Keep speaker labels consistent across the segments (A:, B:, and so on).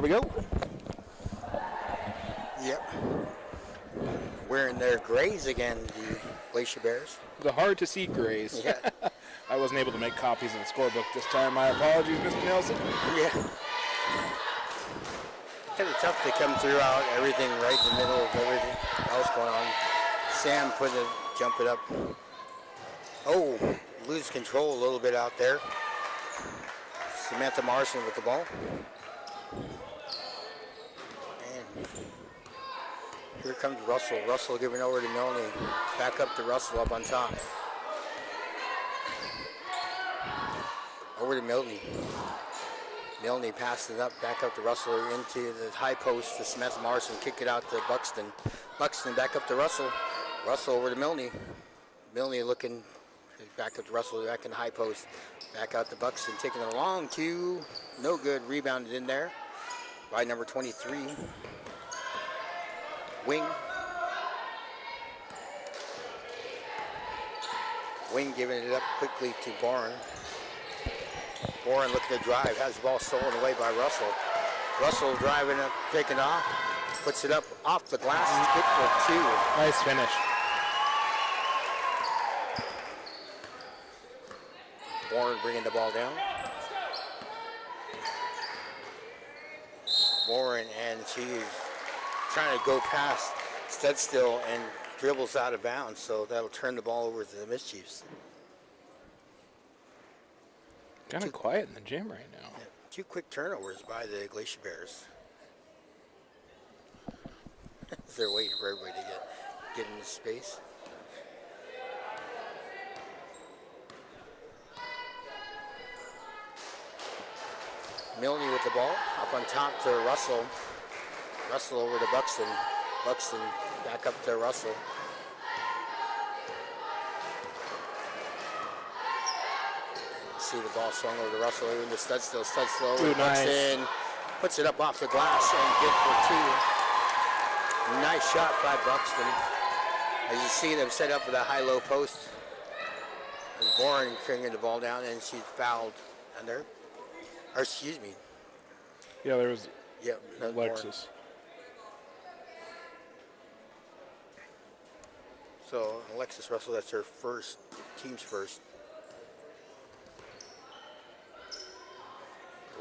A: we go.
B: Yep. Wearing their grays again, the Glacier Bears.
A: The hard-to-see grays.
B: Yeah.
A: I wasn't able to make copies of the scorebook this time. My apologies, Mr. Nelson.
B: Yeah. Kind of tough to come through out everything right in the middle of everything else going on. Sam jump it up. Oh, lose control a little bit out there. Samantha Marson with the ball. And here comes Russell. Russell giving over to Milne. Back up to Russell up on top. Over to Milne. Milne passed it up, back up to Russell into the high post to Samantha Marson. Kick it out to Buxton. Buxton back up to Russell. Russell over to Milne. Milne looking back up to Russell, back in the high post. Back out to Buxton, taking it along to no good. Rebounded in there by number 23. Wing. Wing giving it up quickly to Boren. Boren looking to drive, has the ball stolen away by Russell. Russell driving up, taking off, puts it up off the glass, good for two.
A: Nice finish.
B: Boren bringing the ball down. Boren, and she's trying to go past Studstill and dribbles out of bounds, so that'll turn the ball over to the Mischiefs.
A: Kind of quiet in the gym right now.
B: Yeah, 2 quick turnovers by the Glacier Bears. They're waiting for everybody to get into space. Milne with the ball, up on top to Russell. Russell over to Buxton. Buxton back up to Russell. See the ball swung over to Russell into Studstill. Studstill over to Buxton.
A: Nice.
B: Puts it up off the glass and good for two. Nice shot by Buxton. As you see them set up with a high-low post. And Boren bringing the ball down, and she's fouled under. Or excuse me.
A: Yeah, there was
B: Alexis. So Alexis Russell, that's her first, team's first.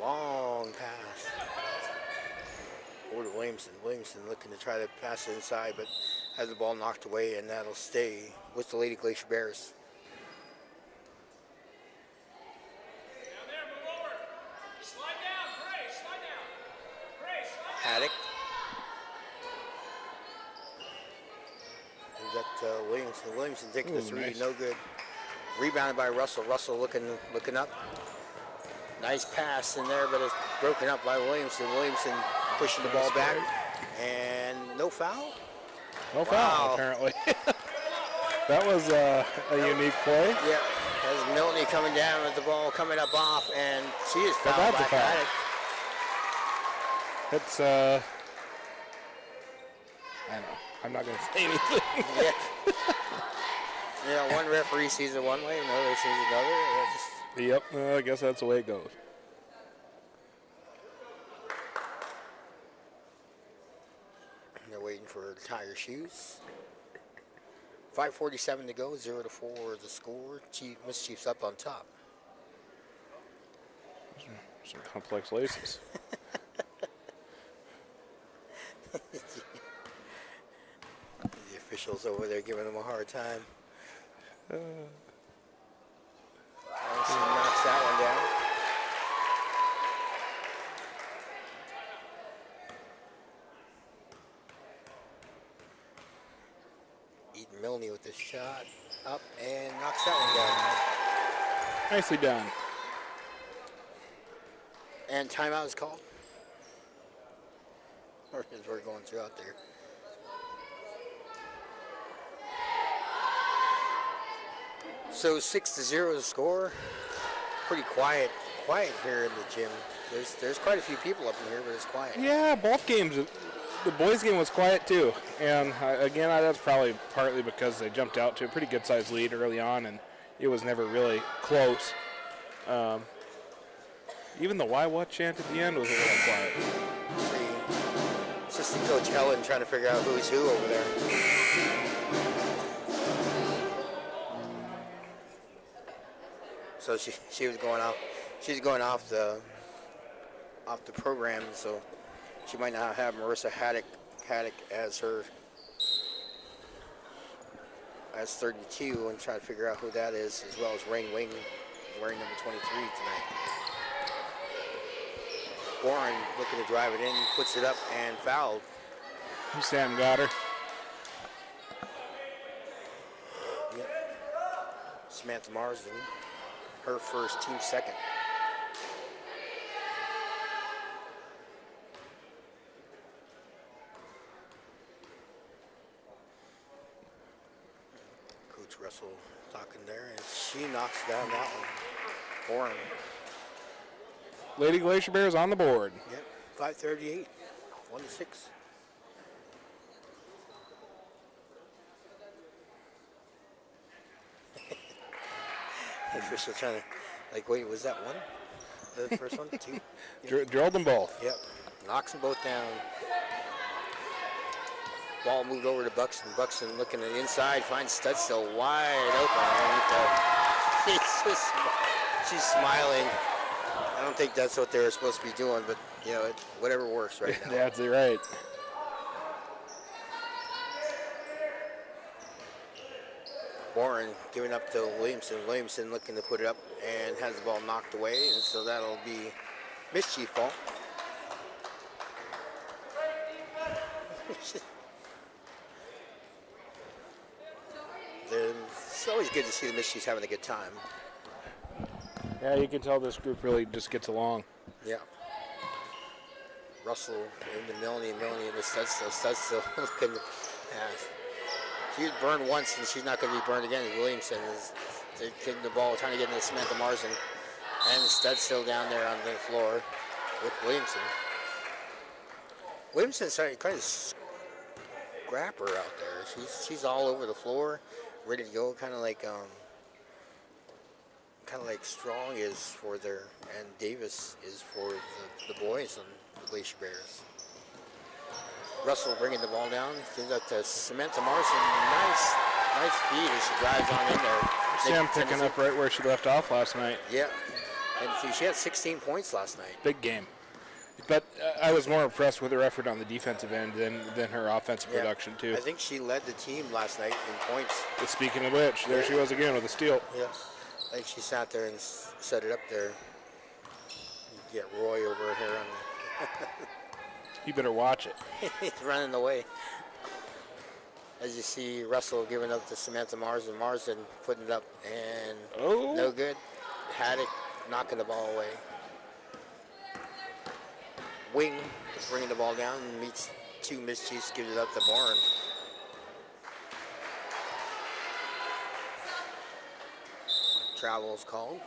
B: Long pass. Over to Williamson. Williamson looking to try to pass it inside, but has the ball knocked away, and that'll stay with the Lady Glacier Bears. Haddock. We got Williamson. Williamson taking the three, nice. No good. Rebounded by Russell. Russell looking up. Nice pass in there, but it's broken up by Williamson. Williamson pushing the ball back, and no foul.
A: No foul, apparently. That was a unique play.
B: Yep. As Milne coming down with the ball coming up off, and she is fouled by Haddock.
A: It's, I don't know. I'm not going to say anything.
B: Yeah. Yeah, one referee sees it one way, another sees it another.
A: Yep, I guess that's the way it goes.
B: They're waiting for tire shoes. 5:47 to go, 0-4 the score. Mischiefs up on top.
A: Some complex laces.
B: The officials over there giving them a hard time. She knocks that one down. Eden Milne with the shot up and knocks that one down.
A: Nicely done.
B: And timeout is called. As we're going through out there. So 6-0 the score. Pretty quiet here in the gym. There's quite a few people up in here, but it's quiet.
A: Yeah, both games. The boys' game was quiet too, and again, that's probably partly because they jumped out to a pretty good-sized lead early on, and it was never really close. Even the Why What chant at the end was a little quiet.
B: Assistant Coach Helen trying to figure out who's who over there. So she was going off. She's going off the program, so she might not have Marissa Haddock as her as 32, and try to figure out who that is, as well as Rain Wing, wearing number 23 tonight. Warren looking to drive it in, puts it up and fouled.
A: Sam got her.
B: Yep. Samantha Marsden, her first, team second. Coach Russell talking there, and she knocks down that one. Warren.
A: Lady Glacier Bears on the board.
B: Yep, 5:38, 1-6. Official trying to, like, wait, was that one? The first one? Two? Yep.
A: Drilled them both.
B: Yep, knocks them both down. Ball moved over to Buxton. Buxton looking at the inside, finds Studstill wide open. She's smiling. I don't think that's what they were supposed to be doing, but, you know, whatever works right now.
A: That's right.
B: Warren giving up to Williamson. Williamson looking to put it up and has the ball knocked away, and so that'll be mischief ball. It's always good to see the Mischiefs having a good time.
A: Yeah, you can tell this group really just gets along.
B: Yeah. Russell into Milne into Studstill. Studstill couldn't. She was burned once, and she's not going to be burned again. Williamson is getting the ball, trying to get into Samantha Marsden, and Studstill down there on the floor with Williamson. Williamson started kind of scrapper out there. She's all over the floor, ready to go, kind of like Strong is for their, and Davis is for the boys on the Glacier Bears. Russell bringing the ball down, gives that to Samantha Marsden. Nice feed as she drives on in there.
A: Sam picking up right where she left off last night.
B: Yeah, and she had 16 points last night.
A: Big game. But I was more impressed with her effort on the defensive end than her offensive production, too.
B: I think she led the team last night in points.
A: But speaking of which, there she was again with a steal.
B: Yeah, I think she sat there and set it up there. Get Roy over here on.
A: You better watch it.
B: He's running away. As you see, Russell giving up to Samantha Marsden. Marsden putting it up and no good. Haddock knocking the ball away. Wing bringing the ball down and meets two Mischiefs, gives it up to Bourne. Travel is called.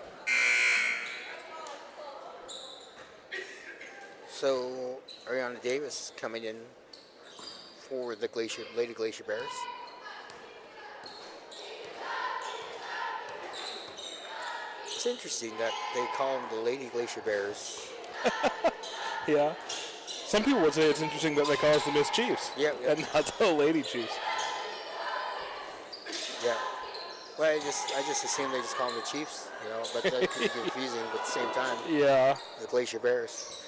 B: So Ariana Davis coming in for the Lady Glacier Bears. It's interesting that they call them the Lady Glacier Bears.
A: Yeah. Some people would say it's interesting that they call us the Mischiefs.
B: Yeah.
A: And not the Lady Chiefs.
B: Yeah. Well, I just assume they just call them the Chiefs, you know, but that could be confusing, but at the same time.
A: Yeah.
B: The Glacier Bears.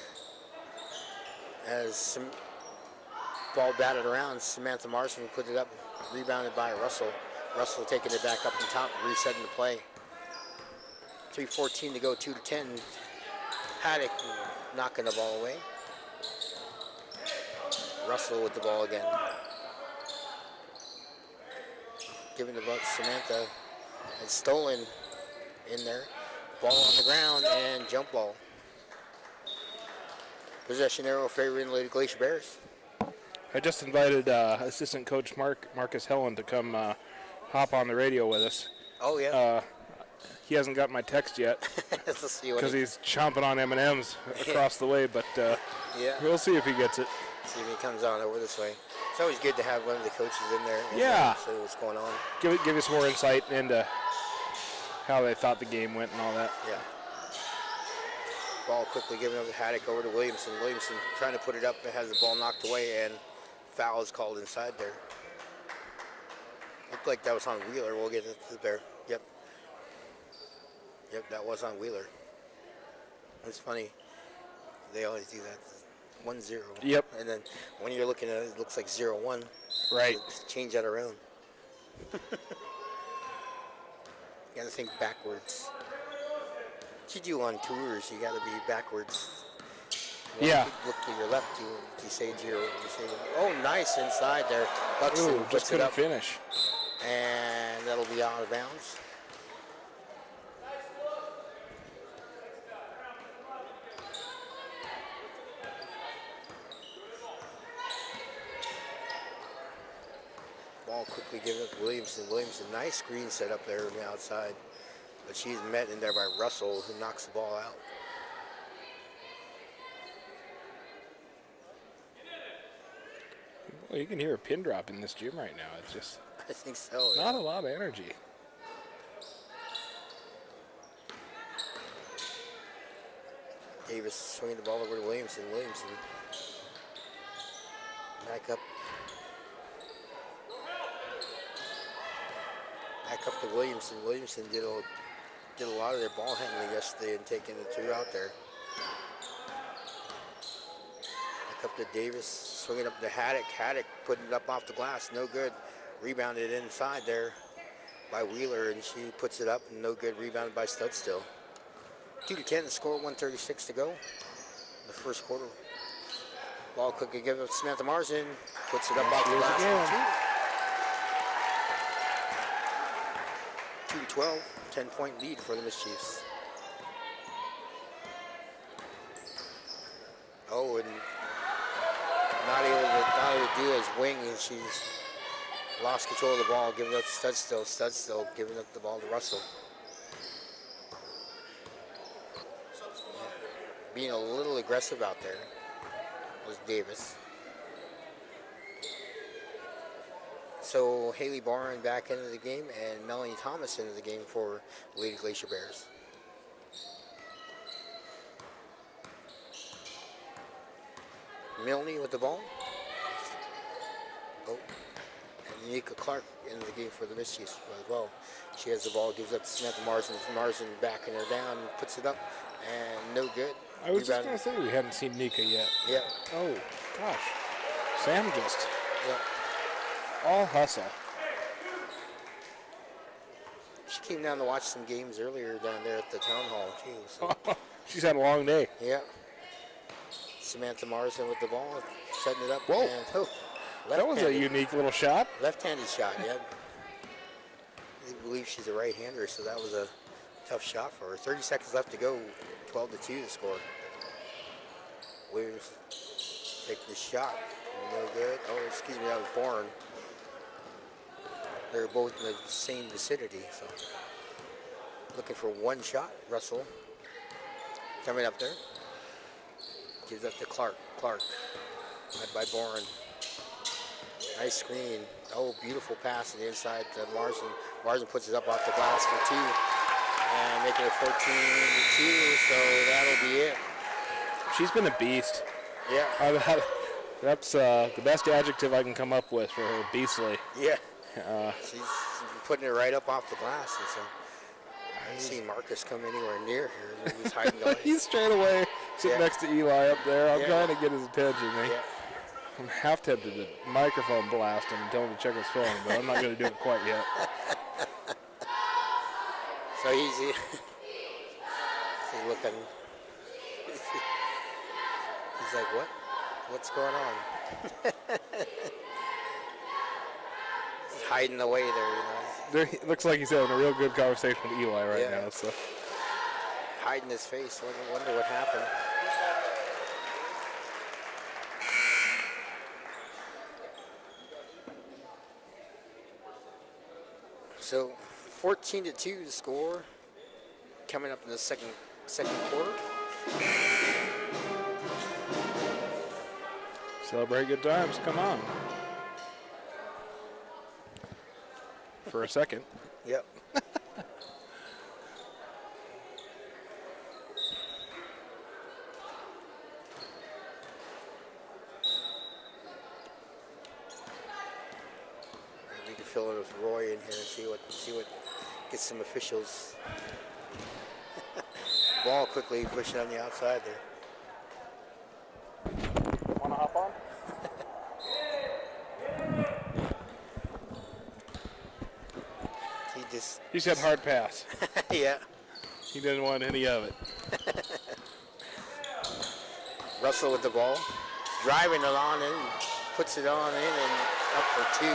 B: As some ball batted around, Samantha Marsden put it up, rebounded by Russell. Russell taking it back up on top, resetting the play. 3:14 to go, 2-10. Haddock knocking the ball away. Russell with the ball again. Giving the ball to Samantha. And stolen in there. Ball on the ground and jump ball. Possession arrow favoring Lady Glacier Bears.
A: I just invited assistant coach Marcus Helen to come hop on the radio with us.
B: Oh, yeah.
A: He hasn't got my text yet because he's chomping on M&Ms across the way, but we'll see if he gets it.
B: See if he comes on over this way. It's always good to have one of the coaches in there.
A: Yeah.
B: See what's going on.
A: Give us more insight into how they thought the game went and all that.
B: Yeah. Ball quickly given up to Haddock over to Williamson. Williamson trying to put it up, but has the ball knocked away, and foul is called inside there. Looked like that was on Wheeler. We'll get it there. Yep. Yep, that was on Wheeler. It's funny. They always do that. 1-0.
A: Yep.
B: And then when you're looking at it, it looks like 0-1.
A: Right.
B: So change that around. You got to think backwards. What you do on tours, you got to be backwards.
A: Yeah.
B: Look to your left. You say 0. You say, oh, nice inside there. Buxton
A: Ooh, just couldn't finish.
B: And that'll be out of bounds. Ball quickly given up to Williamson. Williamson, nice screen set up there on the outside. But she's met in there by Russell, who knocks the ball out.
A: Well, you can hear a pin drop in this gym right now. It's just
B: I think so.
A: not a lot of energy.
B: Davis swinging the ball over to Williamson. Williamson back up. Back up to Williamson. Williamson did a lot of their ball handling yesterday and taking the 2 out there. Back up to Davis, swinging up to Haddock. Haddock putting it up off the glass, no good. Rebounded inside there by Wheeler, and she puts it up, and no good. Rebounded by Studstill. 2-10 to score, 1:36 to go in the first quarter. Ball quickly given up to Samantha Marsden, puts it up off the glass for 2. 2-12, 10-point lead for the Mischiefs. Oh, and not able to do his wing, and she's lost control of the ball, giving it up to Studstill. Studstill giving up the ball to Russell. Being a little aggressive out there was Davis. So Haley Barron back into the game and Melanie Thomas into the game for Lady Glacier Bears. Milne with the ball. Oh, and Nika Clark into the game for the Mischiefs as well. She has the ball, gives up to Samantha Marsden. Marsden backing her down, puts it up, and no good.
A: I was just going to say we hadn't seen Nika yet.
B: Yeah.
A: Oh, gosh. Sam just
B: Yeah.
A: all hustle.
B: She came down to watch some games earlier down there at the town hall too. So.
A: She's had a long day.
B: Yeah. Samantha Marsden with the ball, setting it up.
A: Whoa.
B: And, oh,
A: That was a unique little shot.
B: left-handed shot, yeah. I believe she's a right-hander, so that was a tough shot for her. 30 seconds left to go, 12-2 to score. Williams take the shot, no good. Oh, excuse me, that was Bourne. They're both in the same vicinity, so. Looking for one shot, Russell. Coming up there. Gives up to Clark. Clark, led by Bourne. Nice screen. Oh, beautiful pass to the inside to Marsden. Marsden puts it up off the glass for 2. And making it 14-2, so that'll be it.
A: She's been a beast.
B: Yeah.
A: That's the best adjective I can come up with for her, beastly.
B: Yeah. She's putting it right up off the glass. And so I haven't seen Marcus come anywhere near here. He's hiding away.
A: He's straight away sitting next to Eli up there. I'm
B: Yeah.
A: trying to get his attention.
B: Yeah.
A: I'm half tempted to microphone blast him and tell him to check his phone, but I'm not going to do it quite yet.
B: So he's looking. He's like, what? What's going on? He's hiding away there, you know.
A: It looks like he's having a real good conversation with Eli right now. So
B: Hiding his face. Wonder what happened. So 14-2 to score. Coming up in the second quarter.
A: celebrate good times. Come on. For a second.
B: Yep. chilling with Roy in here and see what gets some officials. Ball quickly pushing on the outside there.
A: Want to hop on? He said hard pass.
B: Yeah.
A: He didn't want any of it.
B: Russell with the ball, driving it on in, puts it on in and up for 2.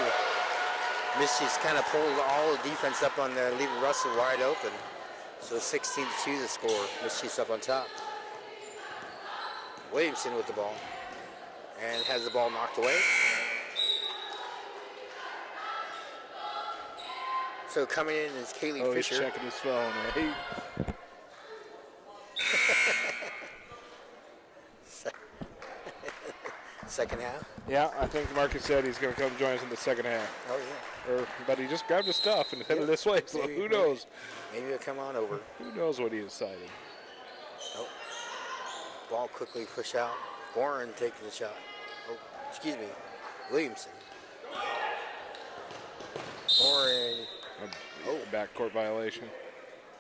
B: Mischiefs kind of pulled all the defense up on there, leaving Russell wide open. So 16-2 the score. Mischiefs up on top. Williamson with the ball and has the ball knocked away. So coming in is Kaylee Fisher.
A: He's checking his phone. Right?
B: Second half?
A: Yeah, I think Marcus said he's going to come join us in the second half.
B: Oh, yeah.
A: But he just grabbed his stuff and headed this way, so
B: Maybe,
A: who knows?
B: Maybe he'll come on over.
A: Who knows what he decided?
B: Oh. Ball quickly push out. Warren taking the shot. Oh, excuse me. Williamson. Warren.
A: Oh, backcourt violation.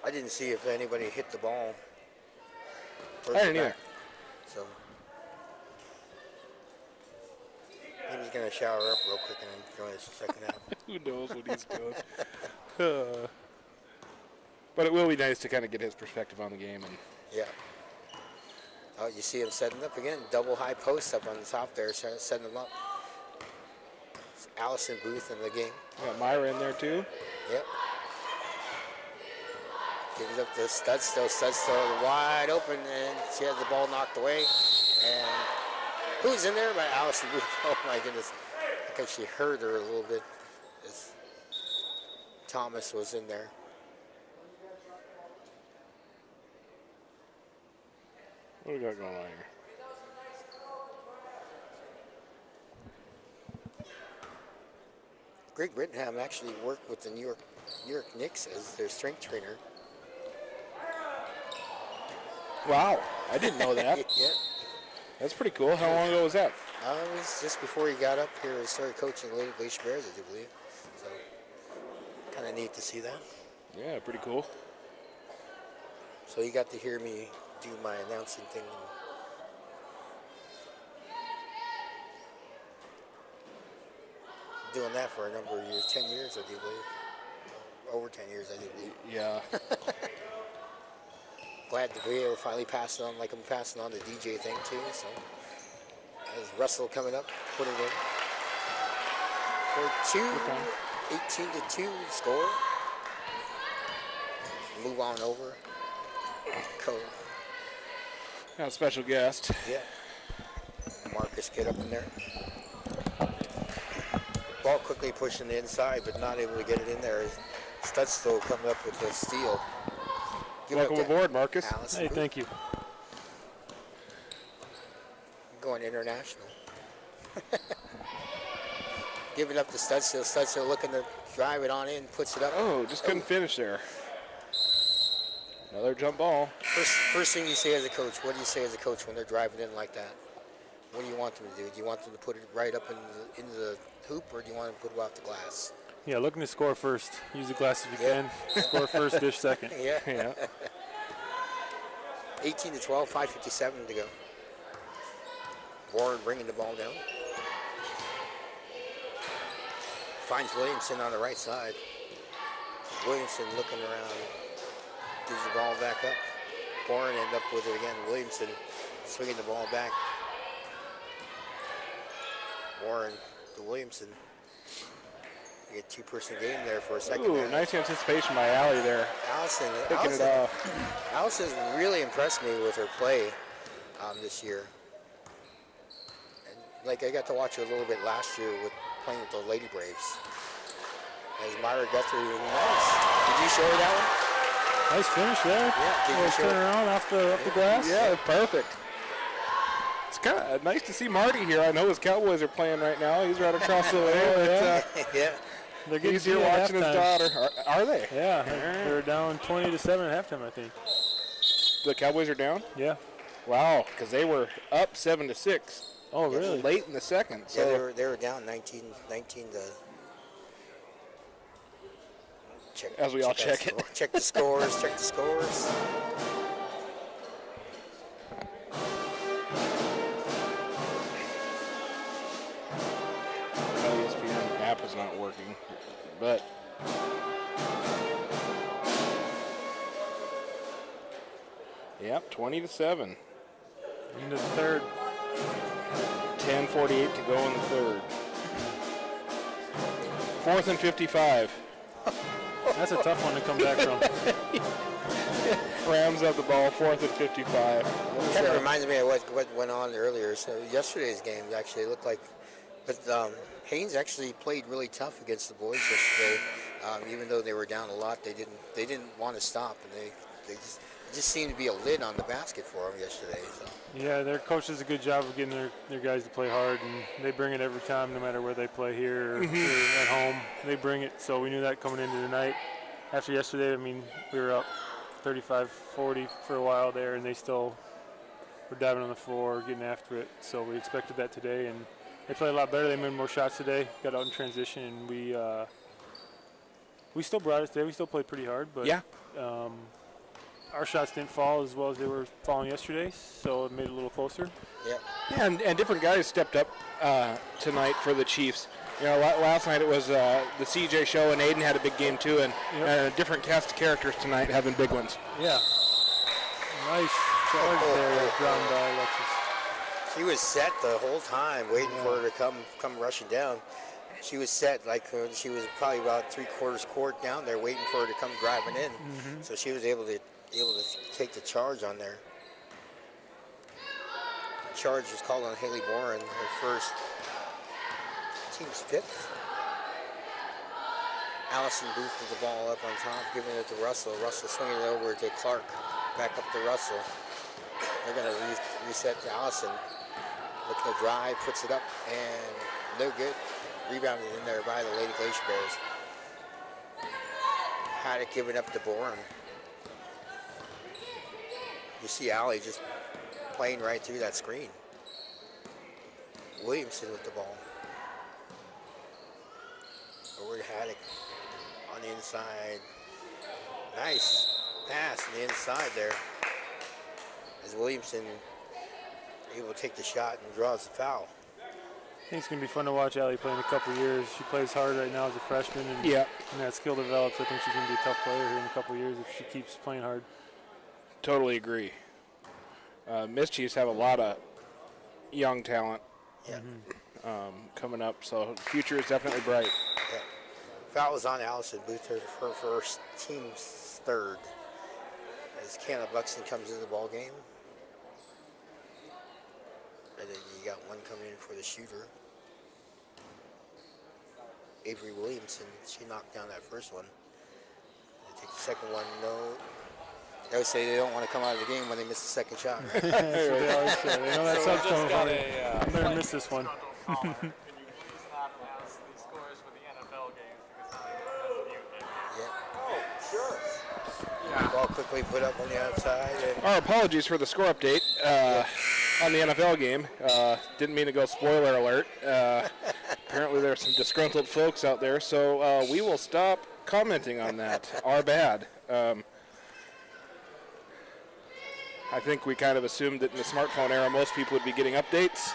B: I didn't see if anybody hit the ball.
A: I didn't either.
B: So he was going to shower up real quick and then join us the second half.
A: Who knows what he's doing? But it will be nice to kind of get his perspective on the game. And
B: yeah. Oh, you see him setting up again. Double high post up on the top there, setting them up. It's Allison Booth in the game.
A: got Myra in there too.
B: Yep. Gives up to Studstill. Studstill wide open, and she has the ball knocked away. And who's in there? By Allison Booth. Oh my goodness. I think she hurt her a little bit. As Thomas was in there.
A: What do we got going on here?
B: Greg Brittenham actually worked with the New York Knicks as their strength trainer.
A: Wow, I didn't know that.
B: Yeah.
A: That's pretty cool. How long ago was that?
B: It was just before he got up here and started coaching the Lady Glacier Bears, I do believe. So, kind of neat to see that.
A: Yeah, pretty cool.
B: So you got to hear me do my announcing thing. Doing that for a number of years, 10 years, I do believe. Over 10 years, I do believe.
A: Yeah.
B: Glad to be able to finally pass it on, like I'm passing on the DJ thing too. So, as Russell coming up, put it in. For 18-2 score. Move on over. Code.
A: Got a special guest.
B: Yeah. Marcus get up in there. Ball quickly pushing the inside, but not able to get it in there. Studstill coming up with the steal.
A: Welcome aboard, Marcus.
B: Allison.
C: Hey, thank you.
B: Going international. Give it up to Studstill. Studstill looking to drive it on in, puts it up.
A: Oh, just couldn't finish there. Another jump ball.
B: First thing you say as a coach, what do you say as a coach when they're driving in like that? What do you want them to do? Do you want them to put it right up into the hoop, or do you want them to put it off the glass?
C: Yeah, looking to score first. Use the glass if you can. Score first, dish second.
B: Yeah.
A: Yeah.
B: 18-12, 5:57 to go. Warren bringing the ball down. Finds Williamson on the right side. Williamson looking around. Gives the ball back up. Warren end up with it again. Williamson swinging the ball back. Warren to Williamson. You get two-person game there for a second.
A: Ooh, nice anticipation by Allie there.
B: Allison
A: Picking it off.
B: Allison's really impressed me with her play this year. And like I got to watch her a little bit last year with playing with the Lady Braves. As Myra Guthrie, nice. Did you show her that one?
C: Nice finish there.
B: Yeah. Did you show
C: turn
B: her?
C: around off the glass.
A: Yeah, perfect. It's kind of nice to see Marty here. I know his Cowboys are playing right now. He's right across the way. But,
B: Yeah.
C: They're getting
A: he's here
C: beat at
A: watching his
C: halftime.
A: daughter. Are they?
C: Yeah, they're down 20-7 at halftime, I think.
A: The Cowboys are down?
C: Yeah.
A: Wow, because they were up 7-6.
C: Oh, really?
A: Late in the second. So
B: Yeah, they were down 19 to
A: As we all check it.
B: Check the scores. Check the scores.
A: ESPN app is not working, but yep, 20-7.
C: Into the third.
A: 10:48 to go in the third. 4th and 55.
C: That's a tough one to come back from.
A: Rams have the ball, 4th and 55.
B: Kind of reminds me of what went on earlier. So yesterday's game actually looked like, but Haines actually played really tough against the boys yesterday. Even though they were down a lot, they didn't want to stop, and they just seemed to be a lid on the basket for them yesterday. So.
C: Yeah, their coach does a good job of getting their guys to play hard, and they bring it every time, no matter where they play here or at home. They bring it, so we knew that coming into tonight. After yesterday, I mean, we were up 35-40 for a while there, and they still were diving on the floor, getting after it. So we expected that today, and they played a lot better. They made more shots today, got out in transition, and we still brought it today. We still played pretty hard, but
A: yeah.
C: Our shots didn't fall as well as they were falling yesterday, so it made it a little closer.
B: Yeah.
A: Yeah, and different guys stepped up tonight for the Chiefs. You know, last night it was the CJ show, and Aiden had a big game too, and a different cast of characters tonight having big ones.
C: Yeah. Nice charge there, drawn by Alexis.
B: She was set the whole time, waiting for her to come rushing down. She was set like she was probably about 3/4 court down there, waiting for her to come driving in. So she was able to take the charge on there. Charge was called on Haley Boren, her first, team's 5th. Allison Booth with the ball up on top, giving it to Russell. Russell swinging it over to Clark, back up to Russell. They're going to reset to Allison. Looking to drive, puts it up, and no good. Rebounded in there by the Lady Glacier Bears. Haddock giving up to Boren. You see Allie just playing right through that screen. Williamson with the ball. Over to Haddock on the inside. Nice pass on the inside there. As Williamson able to take the shot and draws the foul.
C: I think it's going to be fun to watch Allie play in a couple of years. She plays hard right now as a freshman, and when that skill develops, I think she's going to be a tough player here in a couple of years if she keeps playing hard.
A: Totally agree. Mischiefs have a lot of young talent coming up, so the future is definitely bright.
B: Yeah. Foul was on Allison Booth, her first, team's 3rd. As Canada Buxton comes into the ball game. And then you got one coming in for the shooter. Avery Williamson, she knocked down that first one. They take the second one, no. They always say they don't want to come out of the game when they miss the second shot. Right?
C: They always say, they know that sub's coming for me. I better miss this one.
D: Can you please not announce the scores for the NFL games because
B: Ball quickly put up on the outside. And
A: our apologies for the score update on the NFL game. Didn't mean to go spoiler alert. Apparently there's some disgruntled folks out there, so we will stop commenting on that. Our bad. I think we kind of assumed that in the smartphone era most people would be getting updates,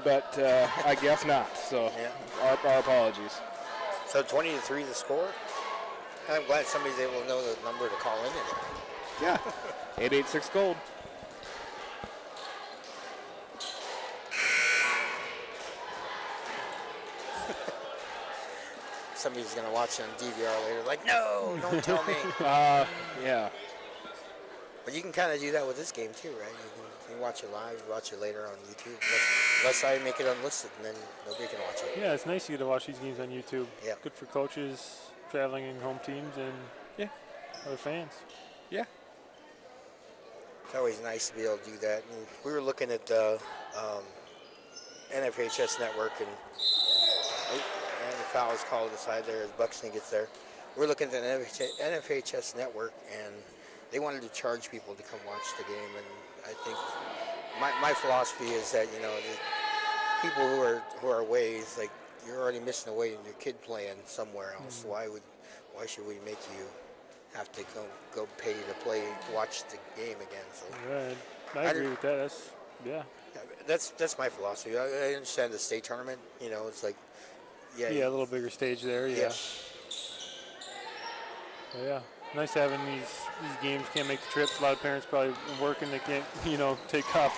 A: but I guess not. So our apologies.
B: So 20-3 the score. I'm glad somebody's able to know the number to call in today.
A: Yeah, 886 gold.
B: Somebody's going to watch it on DVR later, like, no, don't tell me.
A: Yeah.
B: But you can kind of do that with this game too, right? You can watch it live, watch it later on YouTube. Unless I make it unlisted, and then nobody can watch it.
C: Yeah, it's nice to get to watch these games on YouTube.
B: Yeah.
C: Good for coaches, traveling and home teams, and other fans.
A: Yeah.
B: It's always nice to be able to do that. And we were looking at the NFHS network, and the foul is called aside there as Buxton gets there. We're looking at the NFHS network, and they wanted to charge people to come watch the game. And I think my philosophy is that, you know, the people who are away, is like you're already missing away in your kid playing somewhere else. Why should we make you have to go pay to watch the game again? So
C: Right. I agree with that.
B: that's my philosophy. I understand the state tournament. It's like
C: Yeah, a little bigger stage there. Yeah. But yeah. Nice having these games. Can't make the trips. A lot of parents probably working. They can't, take off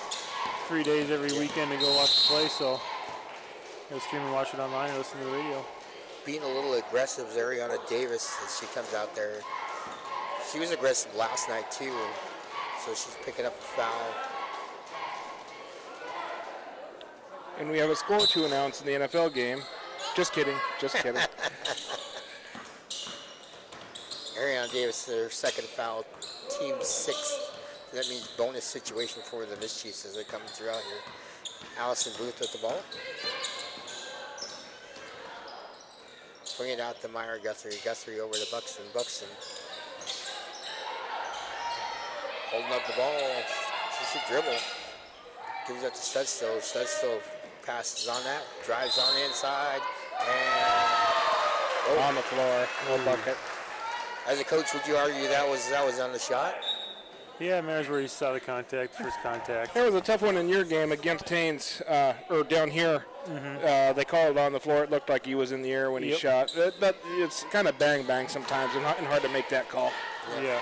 C: 3 days every weekend to go watch the play. So go stream and watch it online or listen to the radio.
B: Being a little aggressive is Ariana Davis as she comes out there. She was aggressive last night too, and so she's picking up a foul.
A: And we have a score to announce in the NFL game. Just kidding.
B: Ariana Davis, their second foul, team 6th. That means bonus situation for the Mischiefs as they're coming throughout here. Allison Booth with the ball. Bring it out to Meyer Guthrie. Guthrie over to Buxton. Buxton holding up the ball. She should dribble. Gives it to Studstill. Studstill passes on that. Drives on the inside. And
A: on the floor. No bucket.
B: As a coach, would you argue that was on the shot?
C: Yeah, it matters where you saw the contact, first contact.
A: There was a tough one in your game against Haines, or down here. They called it on the floor. It looked like he was in the air when he shot. But it's kind of bang sometimes and hard to make that call.
C: Yeah.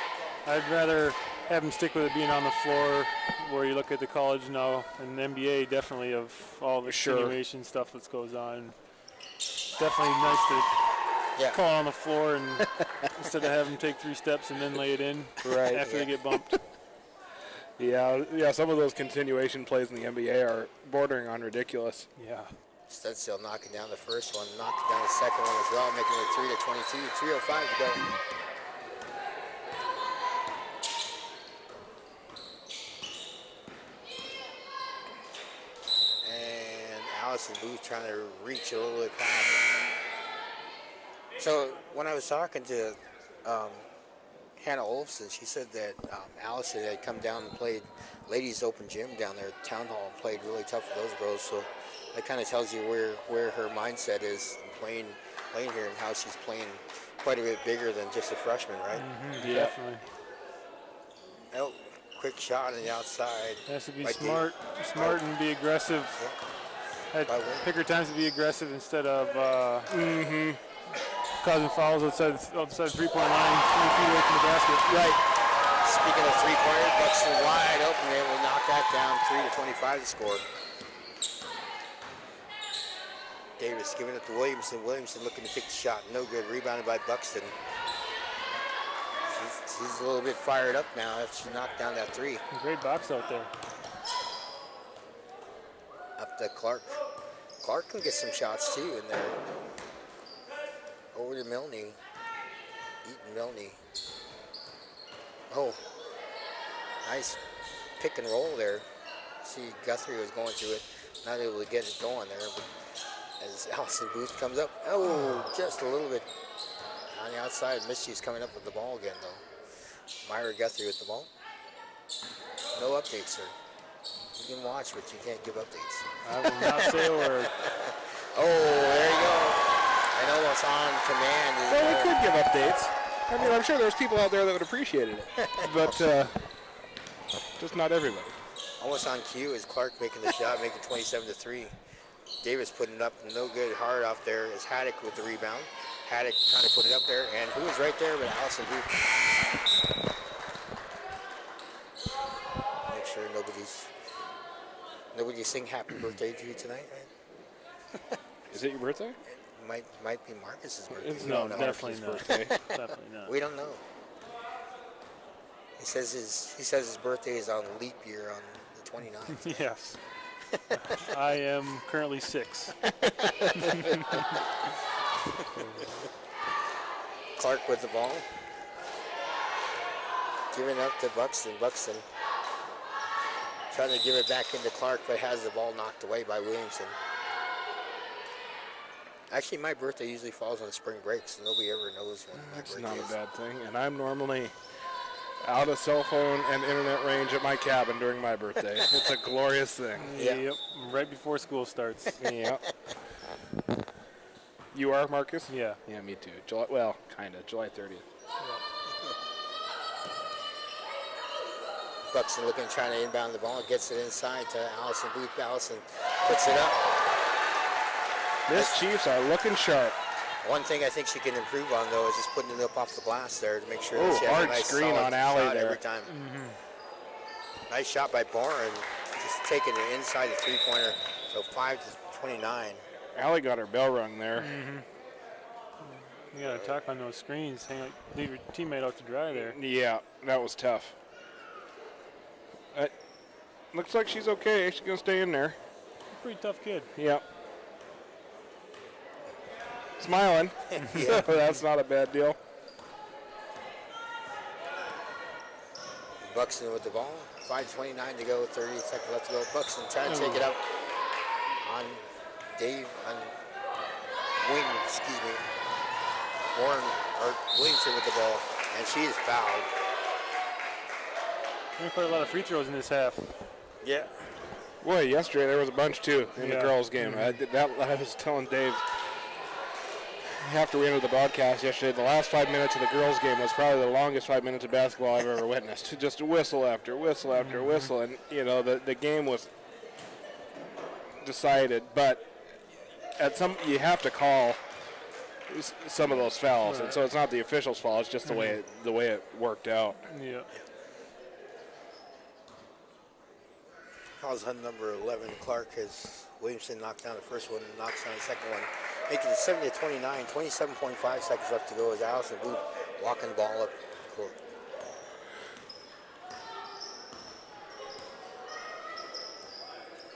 C: I'd rather have him stick with it being on the floor where you look at the college now and the NBA definitely of all the simulation stuff that goes on. It's definitely nice to call on the floor and instead of having them take 3 steps and then lay it in after they get bumped.
A: Yeah, some of those continuation plays in the NBA are bordering on ridiculous.
C: Yeah.
B: Studstill knocking down the first one, knocking down the second one as well, making it 3-22, 3:05 to go. And Allison Booth trying to reach a little bit past. So when I was talking to Hannah Olfson, she said that Allison had come down and played ladies open gym down there at Town Hall and played really tough for those girls. So that kind of tells you where her mindset is playing here and how she's playing quite a bit bigger than just a freshman, right?
C: Yeah, definitely.
B: Oh, quick shot on the outside.
C: Has to be smart and be aggressive. Pick her times to be aggressive instead of causing fouls outside 3-point line, 20 feet away from the basket.
B: Right. Speaking of three-pointer, Buxton wide open, they will knock that down, 3-25 to score. Davis giving it to Williamson. Williamson looking to take the shot. No good. Rebounded by Buxton. She's a little bit fired up now after she knocked down that 3.
C: Great box out there.
B: Up to Clark. Clark can get some shots too in there. Over to Milne. Eaton Milne. Oh, nice pick and roll there. See, Guthrie was going through it, not able to get it going there. But as Allison Booth comes up, just a little bit on the outside. Mischiefs coming up with the ball again, though. Myra Guthrie with the ball. No updates, sir. You can watch, but you can't give updates.
C: I will not say a word.
B: Oh, there you go. And almost on command.
A: Well, we could give updates. I mean, I'm sure there's people out there that would appreciate it, but just not everybody.
B: Almost on cue is Clark making the shot, making 27-3. Davis putting it up, no good, hard off there is Haddock with the rebound. Haddock trying to put it up there, and who was right there but Allison Booth. Make sure nobody sing happy birthday to you tonight, right?
A: Is it your birthday?
B: It might be Marcus's birthday.
C: No, definitely not. Definitely not.
B: We don't know. He says his birthday is on leap year on the 29th.
C: Yes. I am currently 6.
B: Clark with the ball. Giving up to Buxton. Buxton trying to give it back into Clark, but has the ball knocked away by Williamson. Actually, my birthday usually falls on spring break, so nobody ever knows when my
A: That's
B: birthday
A: not
B: is.
A: a bad thing, and I'm normally out of cell phone and internet range at my cabin during my birthday. It's a glorious thing.
B: Yeah.
C: Yep. Right before school starts.
A: Yep. You are, Marcus?
C: Yeah.
A: Yeah, me too. July, well, kind of. July 30th.
B: Buxton looking, trying to inbound the ball, gets it inside to Allison Booth. Allison puts it up.
A: Chiefs are looking sharp.
B: One thing I think she can improve on, though, is just putting it up off the glass there to make sure that
A: Oh,
B: she has
A: hard
B: a nice
A: screen
B: solid
A: on Allie
B: shot
A: there.
B: every time. Nice shot by Boren, just taking it inside the three-pointer. So 5-29.
A: Allie got her bell rung there.
C: You got to attack on those screens. Leave your teammate out to dry there.
A: Yeah, that was tough. Looks like she's okay. She's going to stay in there.
C: Pretty tough kid.
A: Yeah. Smiling.
B: Yeah.
A: That's not a bad deal.
B: Buxton with the ball. 5:29 to go. 30 seconds left to go. Buxton trying to take it up on Warren or Williamson with the ball, and she is fouled.
C: We put a lot of free throws in this half.
B: Yeah.
A: Boy, yesterday there was a bunch too in the
C: Yeah.
A: girls' game. I was telling Dave after we ended the broadcast yesterday, the last 5 minutes of the girls' game was probably the longest 5 minutes of basketball I've ever witnessed. Just whistle after whistle after whistle, and the game was decided. But you have to call some of those fouls, and so it's not the official's fault. It's just the way it worked out.
C: Yeah.
B: Calls on number 11, Clark, as Williamson knocked down the first one, knocks down the second one. Making it 70-29, 27.5 seconds left to go as Allison Booth walking the ball up court.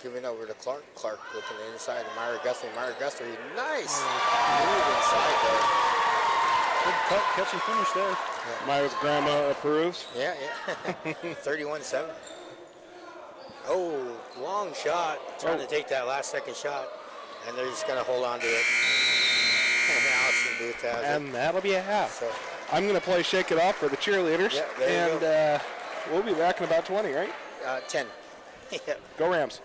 B: Giving over to Clark. Clark looking inside to Myra Guthrie. Myra Guthrie, nice move inside there.
C: Good cut, catch and finish there.
A: Myra's grandma approves.
B: Yeah. 31-7. Oh, long shot. Trying to take that last second shot. And they're just going to hold on to it. And Allison Booth has it.
A: And that'll be a half.
B: So,
A: I'm going to play Shake It Off for the cheerleaders.
B: Yeah, there you
A: and we'll be back in about 20, right?
B: 10. Yeah.
A: Go Rams.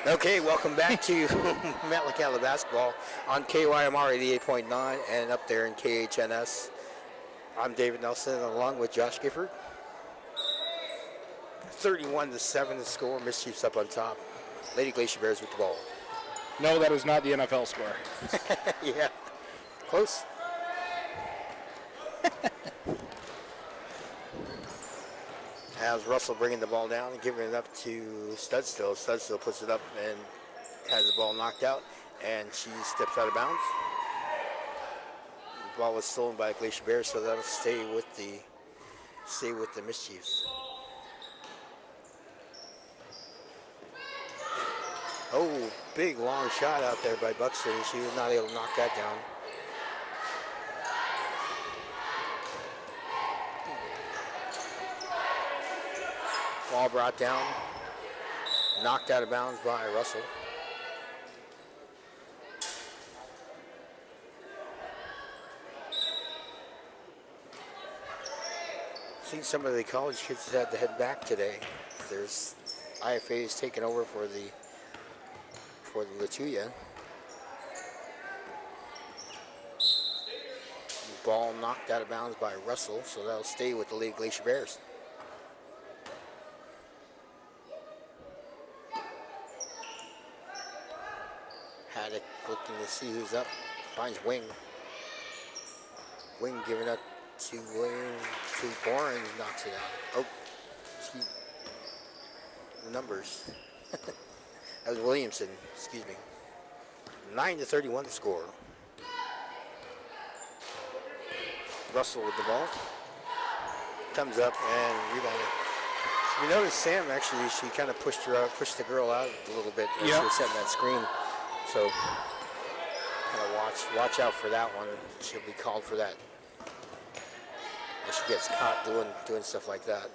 B: Okay, welcome back to Metlakatla basketball on KYMR 88.9 and up there in KHNS. I'm David Nelson along with Josh Gifford. 31-7 the score. Mischiefs up on top. Lady Glacier Bears with the ball.
A: No, that is not the NFL score.
B: Yeah, close. As Russell bringing the ball down and giving it up to Studstill. Studstill puts it up and has the ball knocked out, and she steps out of bounds. The ball was stolen by the Glacier Bears, so that'll stay with the Mischiefs. Oh, big long shot out there by Buxton. She was not able to knock that down. Ball brought down, knocked out of bounds by Russell. Seen some of the college kids had to head back today. There's IFA's taken over for the Latuya. Ball knocked out of bounds by Russell, so that'll stay with the Lady Glacier Bears. Haddock looking to see who's up. Finds Wing. Wing giving up to Boren, knocks it out. Oh, the numbers. That was Williamson, excuse me. 9-31 the score. Russell with the ball. Comes up and rebounded. You notice Sam actually, she kind of pushed the girl out a little bit as she was setting that screen. So kind of watch out for that one. She'll be called for that. If she gets caught doing stuff like that.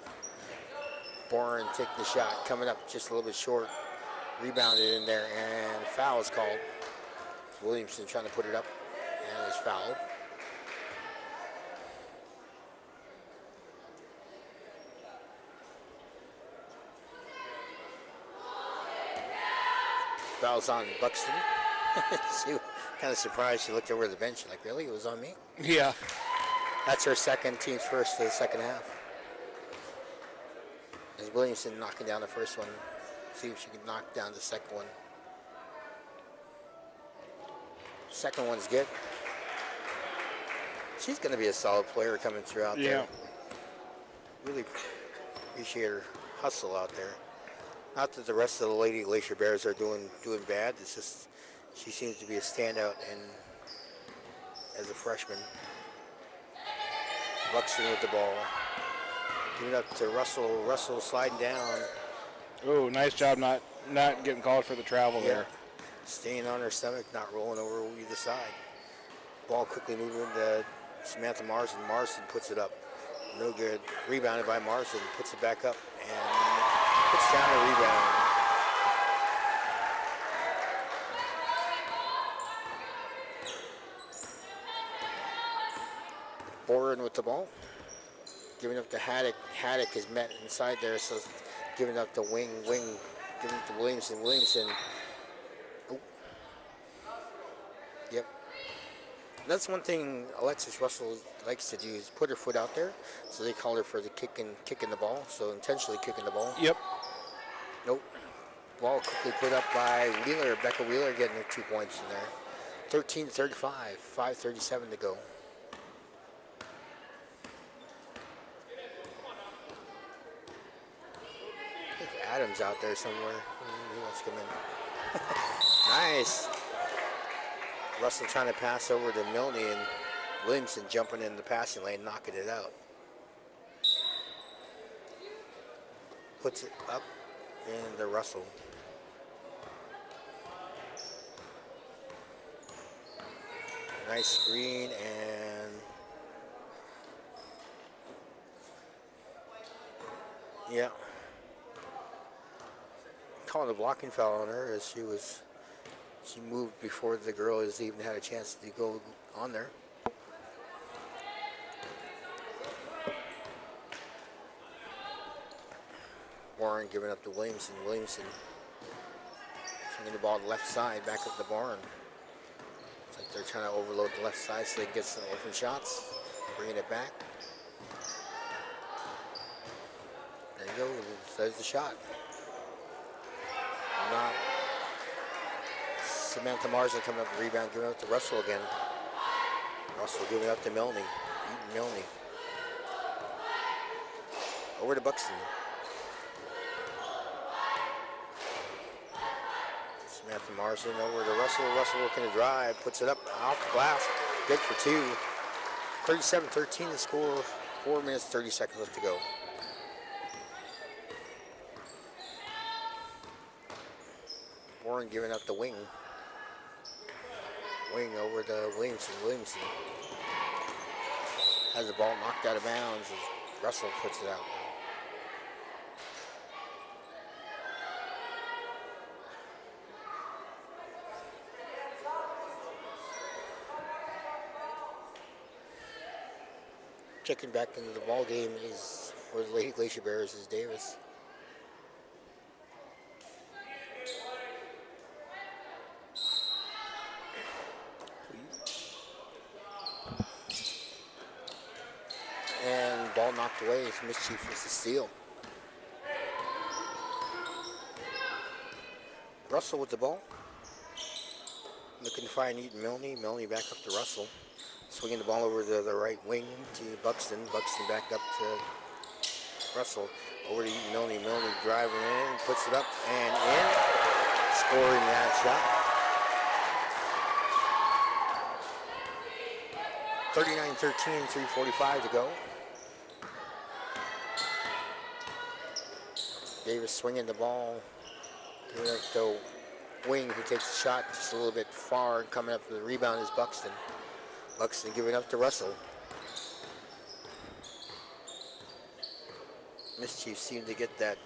B: Boren taking the shot, coming up just a little bit short. Rebounded in there, and foul is called. Williamson trying to put it up, and is fouled. Foul's on Buxton. She was kind of surprised. She looked over the bench, like, really? It was on me?
A: Yeah.
B: That's her second, team's first for the second half. As Williamson knocking down the first one. See if she can knock down the second one. Second one's good. She's going to be a solid player coming through out there. Really appreciate her hustle out there. Not that the rest of the Lady Glacier Bears are doing bad. It's just she seems to be a standout and as a freshman. Buxton with the ball. Giving up to Russell. Russell sliding down.
A: Oh, nice job not getting called for the travel there.
B: Staying on her stomach, not rolling over either side. Ball quickly moving to Samantha Marsden. Marsden puts it up. No good. Rebounded by Marsden. Puts it back up and puts down a rebound. Boren with the ball. Giving up to Haddock. Haddock is met inside there, so giving up to Wing, giving it to Williamson. Oh. Yep. That's one thing Alexis Russell likes to do is put her foot out there. So they call her for the kicking the ball. So intentionally kicking the ball.
A: Yep.
B: Nope. Ball quickly put up by Wheeler. Becca Wheeler getting her 2 points in there. 13-35. 5:37 to go. Adams out there somewhere. He wants to come in. Nice. Russell trying to pass over to Milne and Williamson jumping in the passing lane, knocking it out. Puts it up into Russell. Nice screen and yeah. Calling a blocking foul on her as she moved before the girl has even had a chance to go on there. Warren giving up to Williamson. Williamson Swinging the ball to the left side, back up the barn. It's like they're trying to overload the left side so they can get some open shots. Bringing it back. There you go. There's the shot. Not. Samantha Marsden coming up the rebound, giving up to Russell again. Russell giving up to Milne. Eaton Milne. Over to Buxton. Samantha Marsden over to Russell. Russell looking to drive, puts it up off the glass. Good for two. 37-13 the score. 4 minutes, 30 seconds left to go. Warren giving up the wing. Wing over to Williamson. Williamson has the ball knocked out of bounds as Russell puts it out. Checking back into the ball game is for the Lady Glacier Bears is Davis. And ball knocked away. It's Mischief with the steal. Russell with the ball. Looking to find Eaton Milne. Milne back up to Russell. Swinging the ball over to the right wing to Buxton. Buxton back up to Russell. Over to Eaton Milne. Milne driving in, puts it up and in. Scoring that shot. 39-13, 3:45 to go. Davis swinging the ball. Giving up to Wing, who takes the shot just a little bit far. Coming up for the rebound is Buxton. Buxton giving up to Russell. Mischief seemed to get that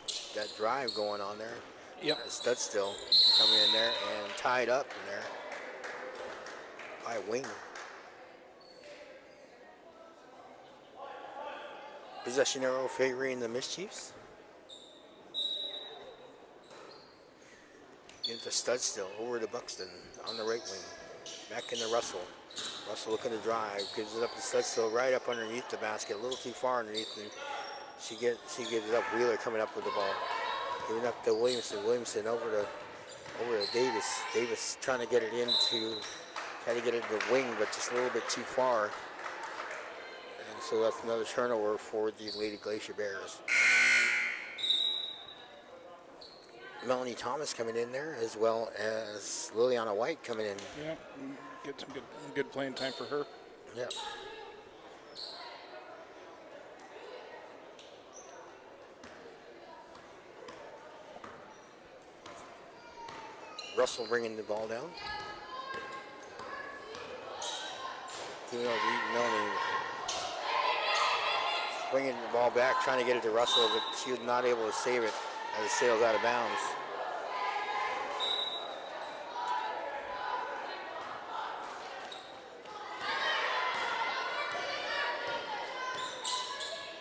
B: drive going on there.
A: Yep.
B: Studstill coming in there and tied up in there by Wing. Possession arrow favoring the Mischiefs. Into Studstill, over to Buxton on the right wing. Back into Russell. Russell looking to drive, gives it up to Studstill right up underneath the basket, a little too far underneath, and she gives it up. Wheeler coming up with the ball. Giving up to Williamson. Williamson over to Davis. Davis trying to get it into the wing, but just a little bit too far. And so that's another turnover for the Lady Glacier Bears. Melanie Thomas coming in there, as well as Liliana White coming in.
A: Yeah, get some good playing time for her.
B: Yeah. Russell bringing the ball down. Melanie bringing the ball back, trying to get it to Russell, but she was not able to save it as it sails out of bounds.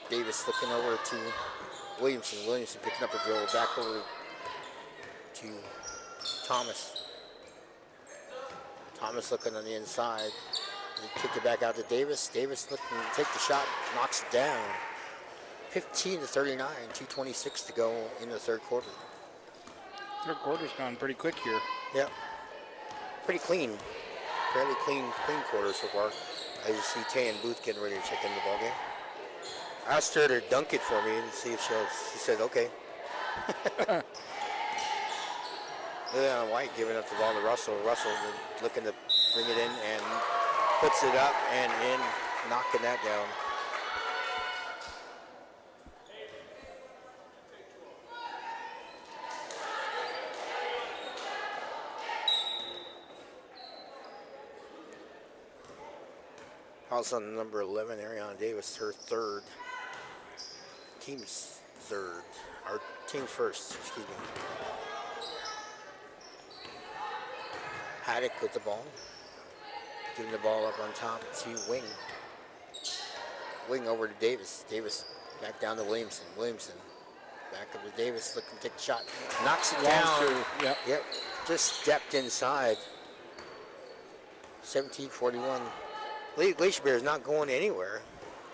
B: Davis looking over to Williamson. Williamson picking up a dribble back over to Thomas. Thomas looking on the inside. He kicked it back out to Davis. Davis looking to take the shot, knocks it down. 15-39, 2:26 to go in the third quarter.
A: Third quarter's gone pretty quick here.
B: Yep. Pretty clean. Fairly clean quarter so far. As you see Tay and Booth getting ready to check in the ball game. I asked her to dunk it for me and see if she said okay. Liliana White giving up the ball to Russell. Russell looking to bring it in and puts it up and in, knocking that down. Fouls on number 11, Ariana Davis, her third. Team's third. Our team's first, excuse me. Haddock with the ball. Giving the ball up on top to Wing. Wing over to Davis. Davis back down to Williamson. Williamson Back up to Davis, looking to take the shot. Knocks it
A: Long
B: down.
A: two, yep.
B: Yep. Just stepped inside. 17-41. Glacier Bears not going anywhere.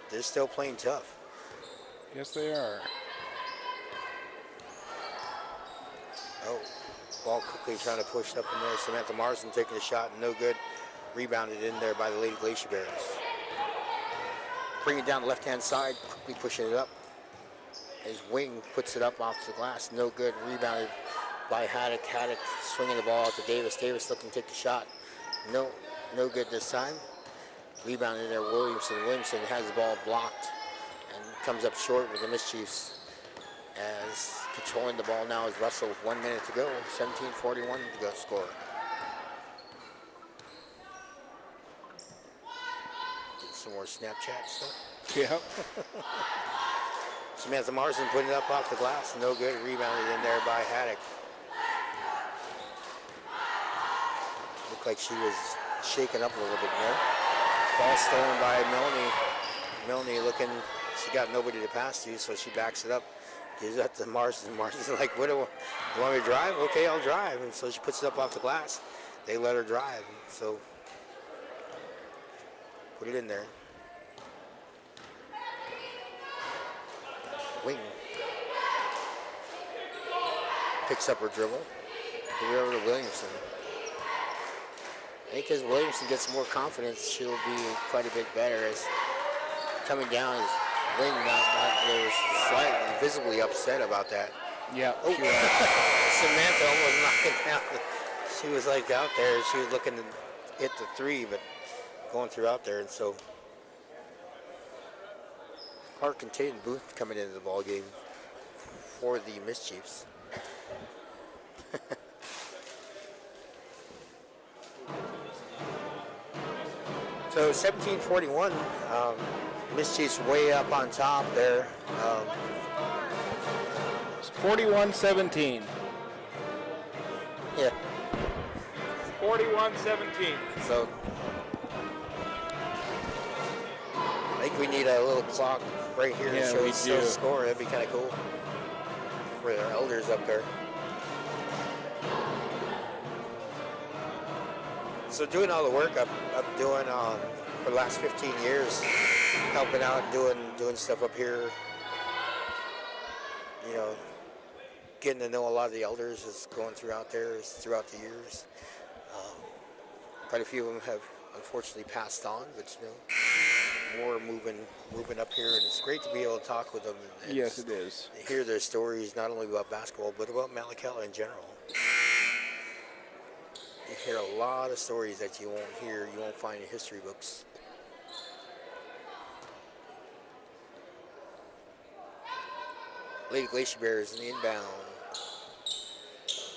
B: They're still playing tough.
A: Yes, they are.
B: Oh, ball quickly trying to push it up in there. Samantha Marsden taking a shot, no good. Rebounded in there by the Lady Glacier Bears. Bring it down the left-hand side, quickly pushing it up. His wing puts it up off the glass, no good. Rebounded by Haddock. Haddock swinging the ball out to Davis. Davis looking to take the shot. No good this time. Rebounded there, Williamson. Williamson has the ball blocked and comes up short with the Mischiefs. As controlling the ball now is Russell with 1 minute to go. 17-41 to go score. Get some more Snapchat stuff.
A: Yep.
B: Samantha Marsden putting it up off the glass. No good. Rebounded in there by Haddock. Looked like she was shaken up a little bit more. Ball stolen by Melanie. Melanie looking, she got nobody to pass to, so she backs it up. Gives it to Marsden. Marsden's like, what you want me to drive? Okay, I'll drive. And so she puts it up off the glass. They let her drive. So put it in there. Wing. Picks up her dribble. Give it over to Williamson. I think as Williamson gets more confidence, she'll be quite a bit better. As coming down is Wing, they were slightly visibly upset about that.
A: Yeah.
B: Oh, Samantha almost knocked it down. She was like out there. She was looking to hit the three, but going through out there, and so Clark and Tatum Booth coming into the ball game for the Mischiefs. So 17-41, Mischiefs way up on top there.
A: 41-17.
B: Yeah.
C: 41-17.
B: So I think we need a little clock right here to show us the score. That'd be kind of cool for our elders up there. So doing all the work I'm doing for the last 15 years, helping out, doing stuff up here, you know, getting to know a lot of the elders is going throughout there throughout the years. Quite a few of them have unfortunately passed on, but you know, more moving up here, and it's great to be able to talk with them. And
A: yes, it is.
B: Hear their stories, not only about basketball, but about Metlakatla in general. You hear a lot of stories that you won't find in history books. Lady Glacier Bears in the inbound.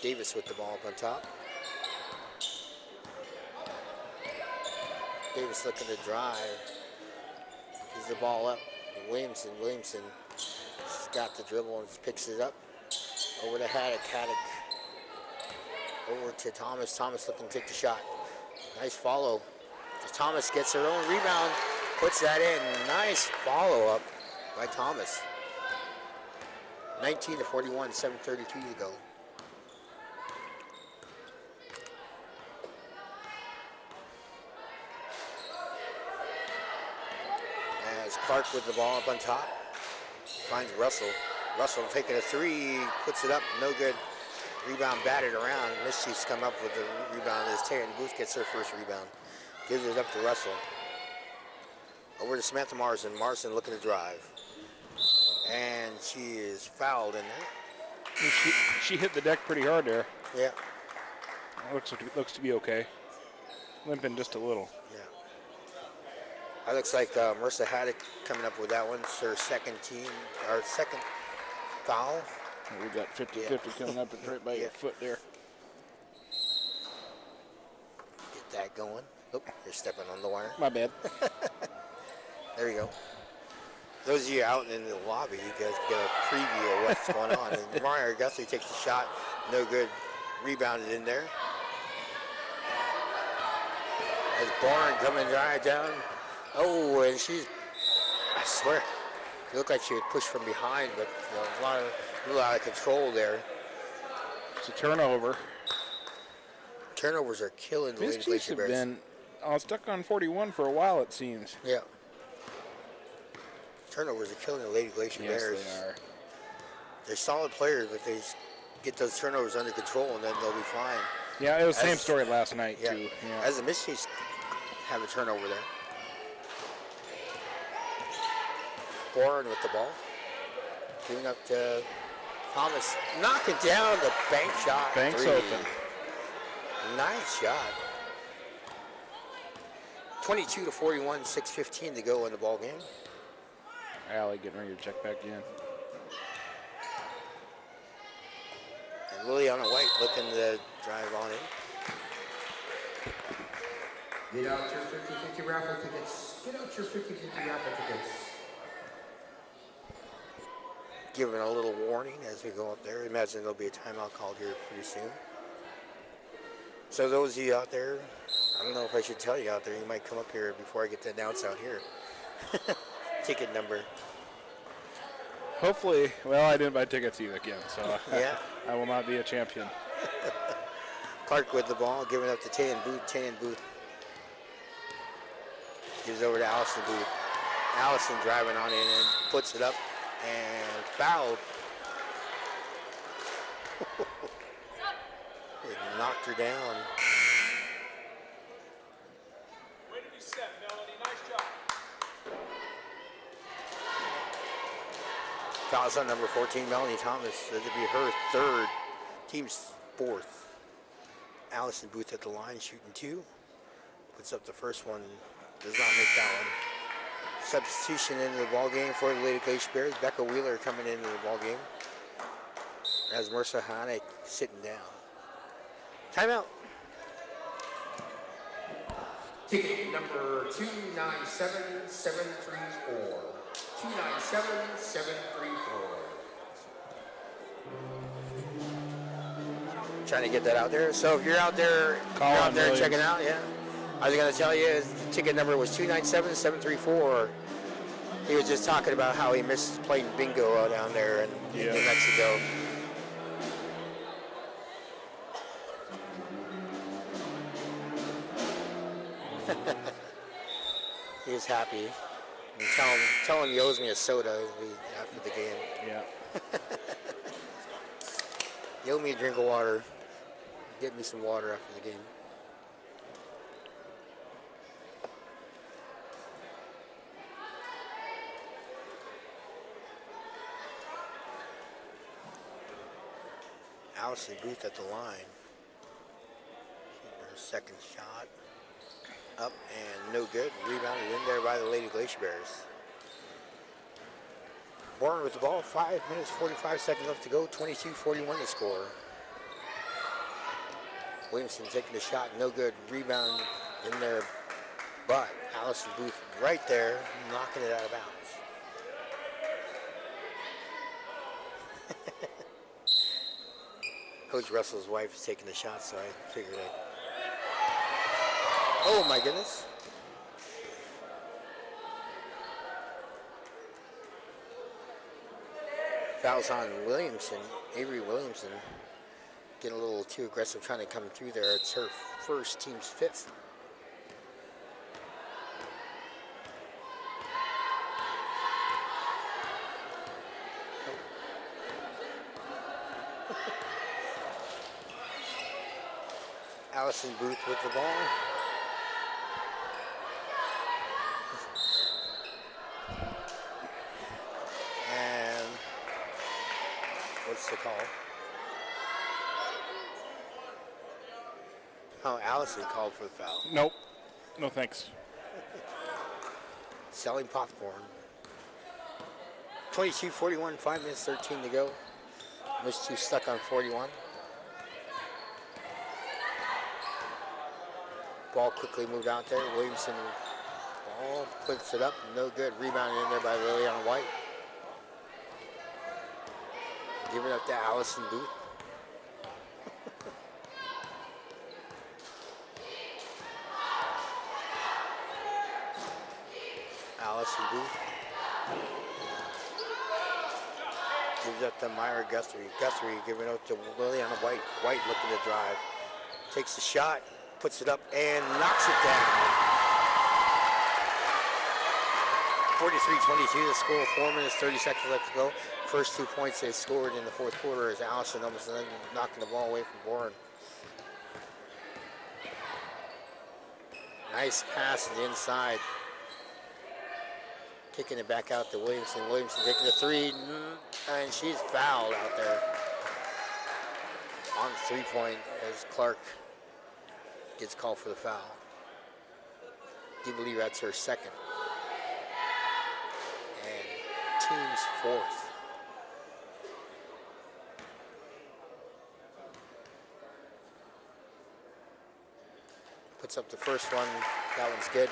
B: Davis with the ball up on top. Davis looking to drive. Gives the ball up. Williamson has got the dribble and picks it up. Over to Haddock. Over to Thomas. Thomas looking to take the shot. Nice follow. Thomas gets her own rebound. Puts that in. Nice follow-up by Thomas. 19-41, 7:32 to go. As Clark with the ball up on top. Finds Russell. Russell taking a three. Puts it up. No good. Rebound batted around. Mischiefs come up with the rebound as Tatum Booth gets her first rebound. Gives it up to Russell. Over to Samantha Marsden. Marsden looking to drive. And she is fouled in there.
A: She hit the deck pretty hard there.
B: Yeah.
A: Looks to be okay. Limping just a little.
B: Yeah. That looks like Marissa Haddock coming up with that one. It's her second foul.
A: We got 50-50 coming up right by your foot there.
B: Get that going. Oh, you're stepping on the wire.
A: My bad.
B: There you go. Those of you out in the lobby, you guys get a preview of what's going on. And Mariah Guthrie takes the shot. No good. Rebounded in there. As Barn coming right down. Oh, and she's, I swear, It looked like she was pushed from behind, but a little out of control there.
A: It's a turnover.
B: Turnovers are killing the Lady
A: Mischiefs
B: Glacier
A: have
B: Bears.
A: been stuck on 41 for a while, it seems.
B: Yeah. Turnovers are killing the Lady Glacier Bears.
A: Yes, they are.
B: They're solid players, but they just get those turnovers under control, and then they'll be fine.
A: Yeah, it was the same story last night,
B: Yeah.
A: too. Yeah.
B: As the Mischiefs have a turnover there. Bourne with the ball. Giving up to Thomas. Knocking down the bank shot.
A: Bank's
B: three.
A: open.
B: Nice shot. 22-41, 6:15 to go in the ball game.
A: Allie getting ready to check back in.
B: And Liliana White looking to drive on in.
E: Get out your 50-50 raffle tickets. Get out your 50-50 raffle tickets.
B: Giving a little warning as we go up there. Imagine there'll be a timeout called here pretty soon. So those of you out there, I don't know if I should tell you out there, you might come up here before I get to announce out here. Ticket number.
A: Hopefully, well, I didn't buy tickets either again, so
B: Yeah.
A: I will not be a champion.
B: Clark with the ball, giving up to Tayan Booth. Tayan Booth gives over to Allison Booth. Allison driving on in and puts it up and fouled. It knocked her down.
D: Way to be set, Melanie. Nice job.
B: Foul's on number 14, Melanie Thomas. That'd be her third, team's fourth. Allison Booth at the line, shooting two. Puts up the first one, does not make that one. Substitution into the ball game for the Lady Glacier Bears. Becca Wheeler coming into the ball game. As Marissa Hanek sitting down. Timeout.
E: Ticket number 297734. 297734.
B: Trying to get that out there. So if you're out there,
A: Call
B: you're
A: on
B: out there
A: Williams.
B: checking out, yeah. I was going to tell you, his ticket number was 297734. He was just talking about how he missed playing bingo down there in New Mexico. He was happy. And tell him he owes me a soda after the game.
A: Yeah.
B: You owe me a drink of water. Get me some water after the game. Allison Booth at the line. Her second shot. Up and no good. Rebounded in there by the Lady Glacier Bears. Bourne with the ball. 5 minutes, 45 seconds left to go. 22-41 to score. Williamson taking the shot. No good. Rebound in there. But Allison Booth right there, knocking it out of bounds. Coach Russell's wife is taking the shot, so I figured I'd... Oh my goodness. Fouls on Williamson, Avery Williamson. Getting a little too aggressive trying to come through there. It's her first, team's fifth. Allison Booth with the ball. And what's the call? Oh, Allison called for the foul.
A: Nope. No thanks.
B: Selling popcorn. 22-41, 5 minutes, 13 to go. Mischiefs stuck on 41. Ball quickly moved out there. Williamson ball puts it up, no good. Rebound in there by Liliana White. Give it up to Allison Booth. Allison Booth. Gives it to Myra Guthrie. Guthrie giving it to Liliana White. White looking to drive. Takes the shot, puts it up, and knocks it down. 43-22 the score. 4 minutes, 30 seconds left to go. First 2 points they scored in the fourth quarter as Allison almost knocking the ball away from Bourne. Nice pass to the inside. Kicking it back out to Williamson. Williamson taking the three, and she's fouled out there on 3-point as Clark gets called for the foul. Do you believe that's her second? And team's fourth. Puts up the first one. That one's good.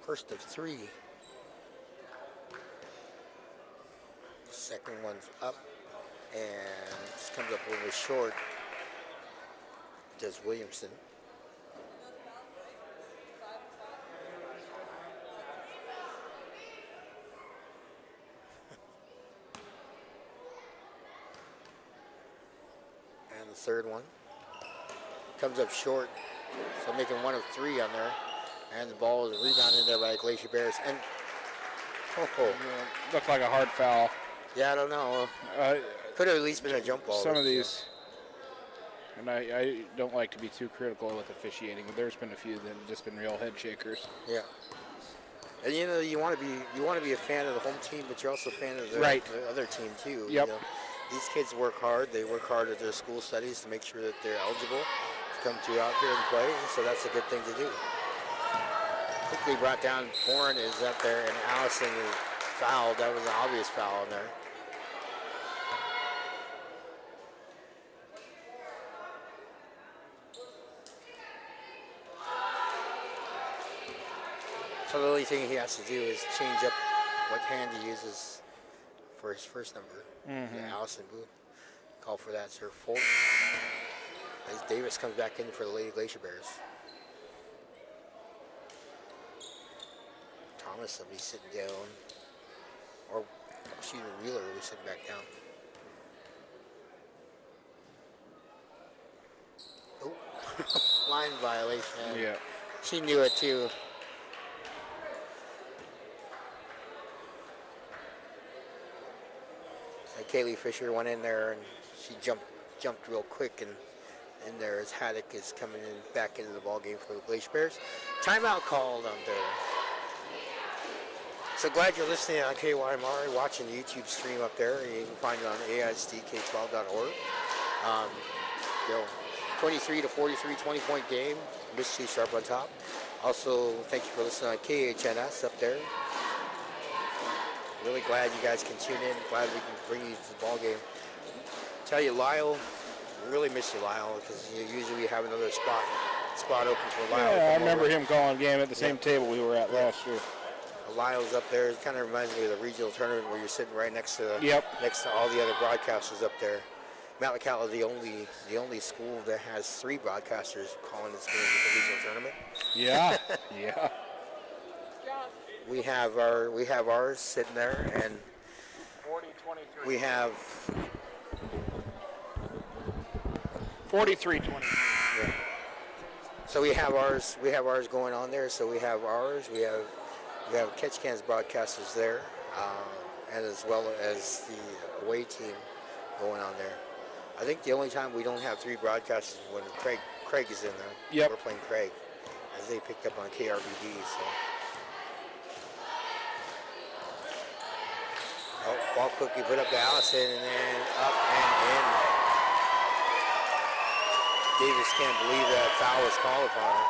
B: First of 3. Second one's up. And this comes up a little bit short. Does Williamson. And the third one comes up short. So making 1 of 3 on there. And the ball is rebounded there by the Glacier Bears. And
A: Looked like a hard foul.
B: yeah, I don't know. Could have at least been a jump ball.
A: Some of these, and I don't like to be too critical with officiating, but there's been a few that have just been real head shakers.
B: Yeah. And you know, you want to be a fan of the home team, but you're also a fan of the other team too.
A: Yep.
B: You know? These kids work hard. They work hard at their school studies to make sure that they're eligible to come out here and play. And so that's a good thing to do. Quickly brought down. Bourne is up there, and Allison is fouled. That was an obvious foul in there. So the only thing he has to do is change up what hand he uses for his first number. Yeah, Allison Booth. Call for that, sir. Fourth. As Davis comes back in for the Lady Glacier Bears. Thomas will be sitting down. Or, excuse me, Wheeler will be sitting back down. Oh, line violation.
A: Yeah.
B: She knew it too. And Kaylee Fisher went in there and she jumped real quick, and in there as Haddock is coming in back into the ball game for the Glacier Bears. Timeout called on there. So glad you're listening on KYMR, watching the YouTube stream up there. You can find it on AISDK12.org. 23-43, 20-point game. Mischiefs up on top. Also, thank you for listening on KHNS up there. Really glad you guys can tune in. Glad we can bring you to the ball game. Tell you, Lyle, really miss you, Lyle, because usually we have another spot open for Lyle.
A: Yeah, I remember him calling game at the same table we were at last year.
B: Lyle's up there. It kind of reminds me of the regional tournament where you're sitting right next to all the other broadcasters up there. Metlakatla, the only school that has 3 broadcasters calling this game at the regional tournament.
A: Yeah, yeah.
B: We have ours sitting there, and
D: 40-23.
B: we have
A: 43-20.
B: yeah. So we have ours going on there. So we have ours. We have Catch Cans broadcasters there, and as well as the away team going on there. I think the only time we don't have 3 broadcasters is when Craig is in there.
A: Yep.
B: We're playing Craig, as they picked up on KRBD. So. Oh, ball quickly put up to Allison, and then up and in. Davis can't believe that foul was called upon her.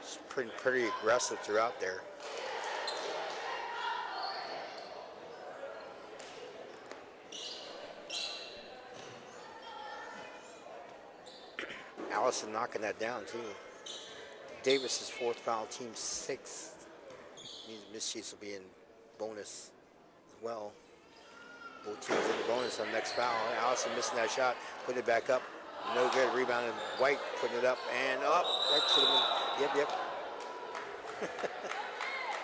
B: She's pretty aggressive throughout there. Allison knocking that down too. Davis's 4th foul, team 6th. Means Mischiefs will be in bonus as well. Both teams in the bonus on next foul. Allison missing that shot, putting it back up. No good. Rebounded. White putting it up and up. That should have been. Yep.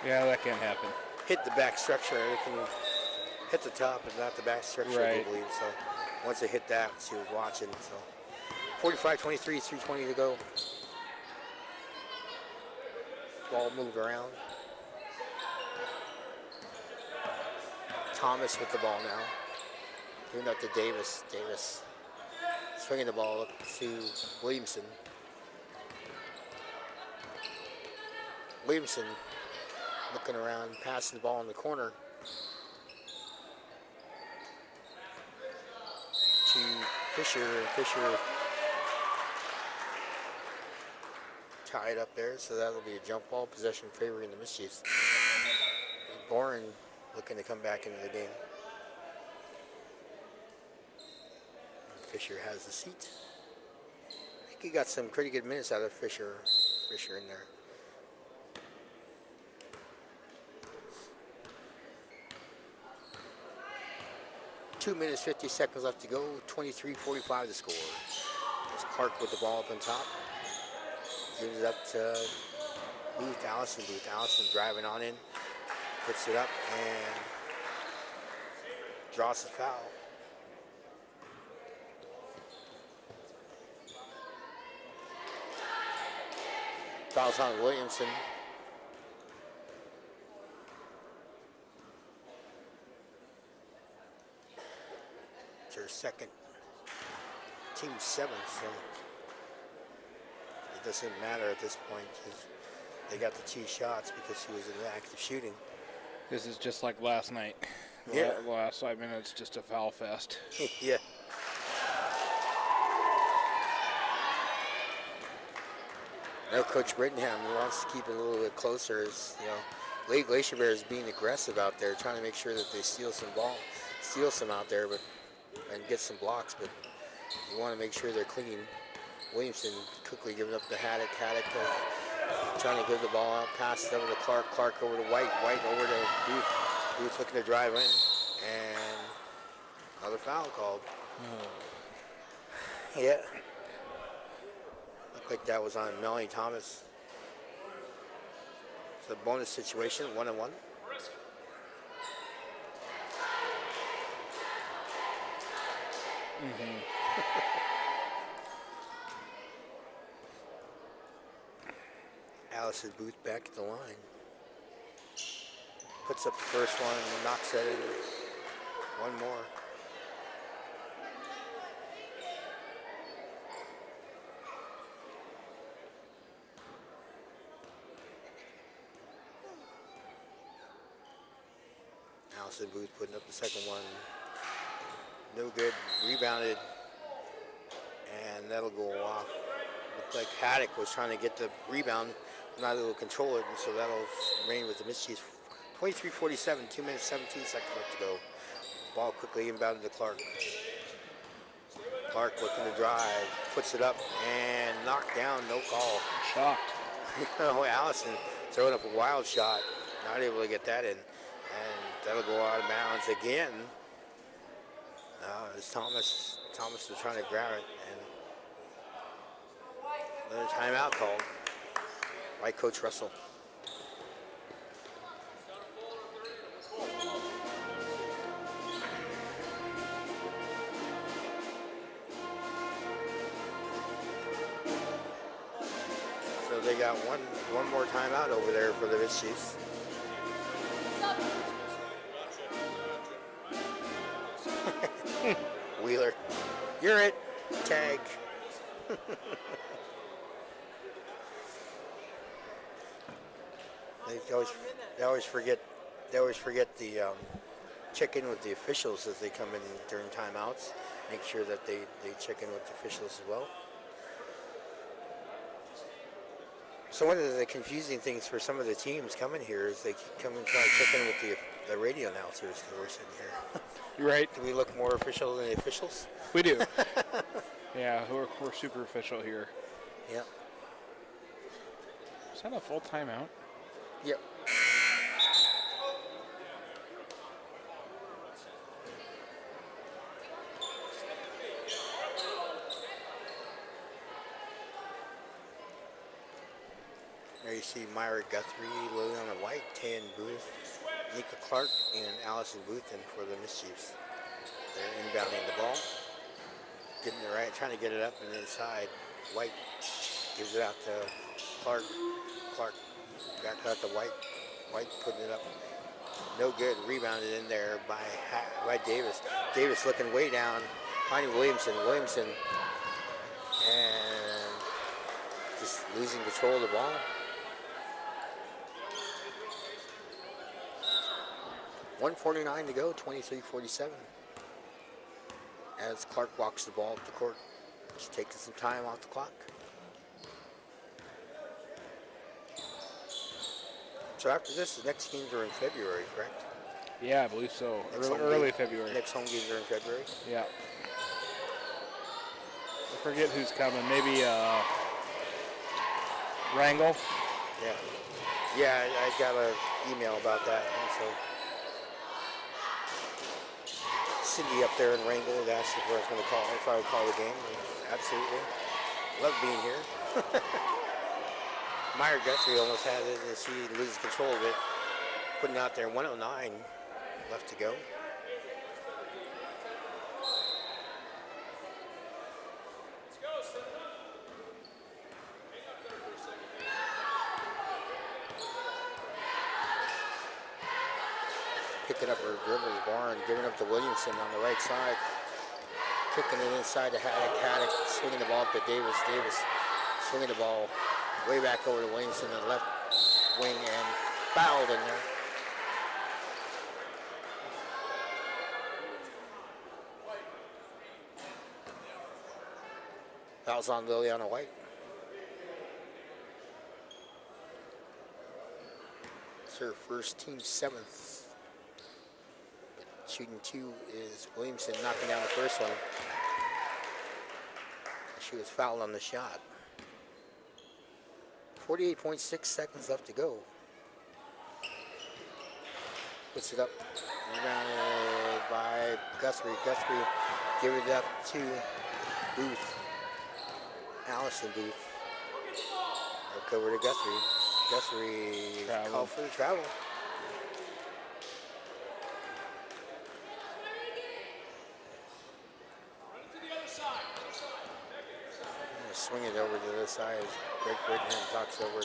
A: Yeah, that can't happen.
B: hit the back structure. It can hit the top and not the back structure, I
A: Right.
B: believe. So once it hit that, she was watching. So 45-23, 3:20 to go. Ball moved around. Thomas with the ball now. Giving up to Davis. Davis swinging the ball up to Williamson. Williamson looking around, passing the ball in the corner to Fisher. Fisher tied up there, so that'll be a jump ball possession favoring the Mischiefs. Boren looking to come back into the game. Fisher has the seat. I think he got some pretty good minutes out of Fisher in there. Two minutes, 50 seconds left to go. 23-45 to score. There's Clark with the ball up on top. Gives it up to Booth Allison. Booth Allison driving on in. Puts it up and draws the foul. Foul's on Williamson. It's her second. Team seventh, so it doesn't matter at this point. They got the 2 shots because she was in active shooting.
A: This is just like last night.
B: Yeah.
A: The last 5 minutes, just a foul fest.
B: Yeah. Now Coach Brittenham wants to keep it a little bit closer. As you know, Lake Glacier Bear is being aggressive out there, trying to make sure that they steal some out there, and get some blocks. But you want to make sure they're clean. Williamson quickly giving up to Haddock. Haddock trying to give the ball out, pass it over to Clark. Clark over to White. White over to Booth. Booth looking to drive in, and another foul called. Yeah. Looked like that was on Melanie Thomas. It's a bonus situation, 1-1. Allison Booth back at the line. Puts up the first one and knocks that in. One more. Allison Booth putting up the second one. No good. Rebounded. And that'll go off. Looked like Haddock was trying to get the rebound, not able to control it, and so that'll remain with the Mischiefs. 23-47, 2 minutes, 17 seconds left to go. Ball quickly inbounded to Clark. Clark looking to drive, puts it up, and knocked down, no call.
A: Shocked.
B: Allison throwing up a wild shot, not able to get that in, and that'll go out of bounds again. As Thomas was trying to grab it, and another timeout called by Coach Russell. So they got one more timeout over there for the Mischiefs. Wheeler, you're it. Tag. They always forget the check in with the officials as they come in during timeouts. Make sure that they check in with the officials as well. So one of the confusing things for some of the teams coming here is they come and try to check in with the radio announcers that we're sitting here.
A: Right.
B: Do we look more official than the officials?
A: We do. Yeah, we're super official here.
B: Yep.
A: Is that a full timeout?
B: Yep. There you see Myra Guthrie, Liliana White, Tan Booth, Nika Clark, and Allison Boothon for the Mischiefs. They're inbounding the ball, getting it right, trying to get it up and inside. White gives it out to Clark. Clark back out to White. White putting it up. No good. Rebounded in there by Davis. Davis looking way down, finding Williamson. Williamson and just losing control of the ball. .149 to go, 23-47. As Clark walks the ball up the court. Just taking some time off the clock. So after this, the next games are in February, correct?
A: Yeah, I believe so.
B: Next
A: Early February.
B: Next home games are in February?
A: Yeah. I forget who's coming. Maybe Wrangell.
B: Yeah. Yeah, I got an email about that. So Cindy up there in Wrangell had asked if I was going to call, if I would call the game. Absolutely. Love being here. Meyer Guthrie almost had it as he loses control of it. Putting out there 109 left to go. Picking up her dribble, Barn, giving up to Williamson on the right side. Kicking it inside to Haddock. Haddock swinging the ball up to Davis. Davis swinging the ball way back over to Williamson on the left wing and fouled in there. Fouls on Liliana White. It's her first, team 7th. Shooting 2 is Williamson knocking down the first one. She was fouled on the shot. 48.6 seconds left to go. Puts it up. Rebounded by Guthrie. Guthrie giving it up to Booth. Allison Booth. Look over to Guthrie. Guthrie called for the travel. Swing it over to the other side. Greg Brittenham talks over.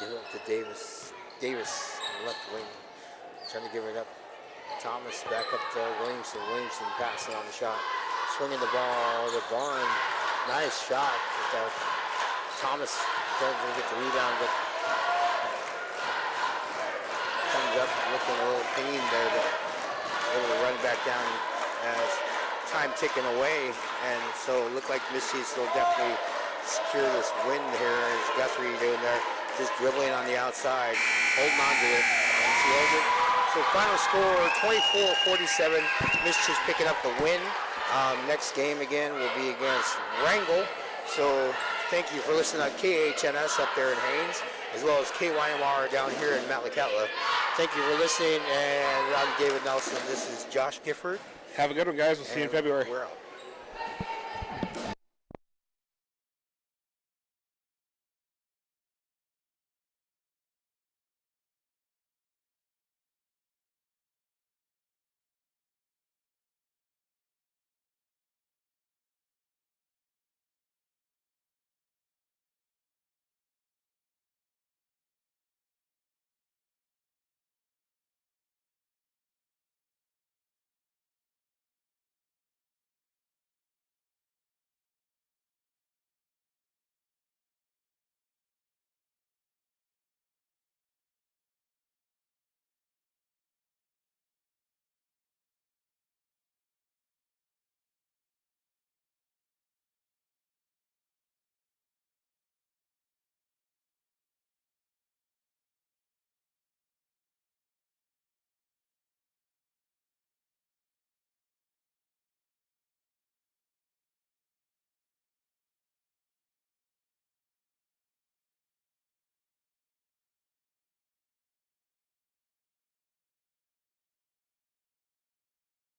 B: Give it up to Davis. Davis on the left wing. Trying to give it up. Thomas back up to Williamson. Williamson passing on the shot. Swinging the ball to Barn. Nice shot. Thomas doesn't get the rebound, but comes up looking a little pain there, but able to run back down as time ticking away. And so it looked like Mischiefs will definitely secure this win here as Guthrie doing there, just dribbling on the outside, holding on to it, and she holds it. So final score, 24-47, Mischiefs picking up the win. Next game again will be against Wrangell. So thank you for listening on KHNS up there in Haines, as well as KYMR down here in Metlakatla. Thank you for listening, and I'm David Nelson. This is Josh Gifford.
A: Have a good one, guys. We'll see you in February.
B: We're out.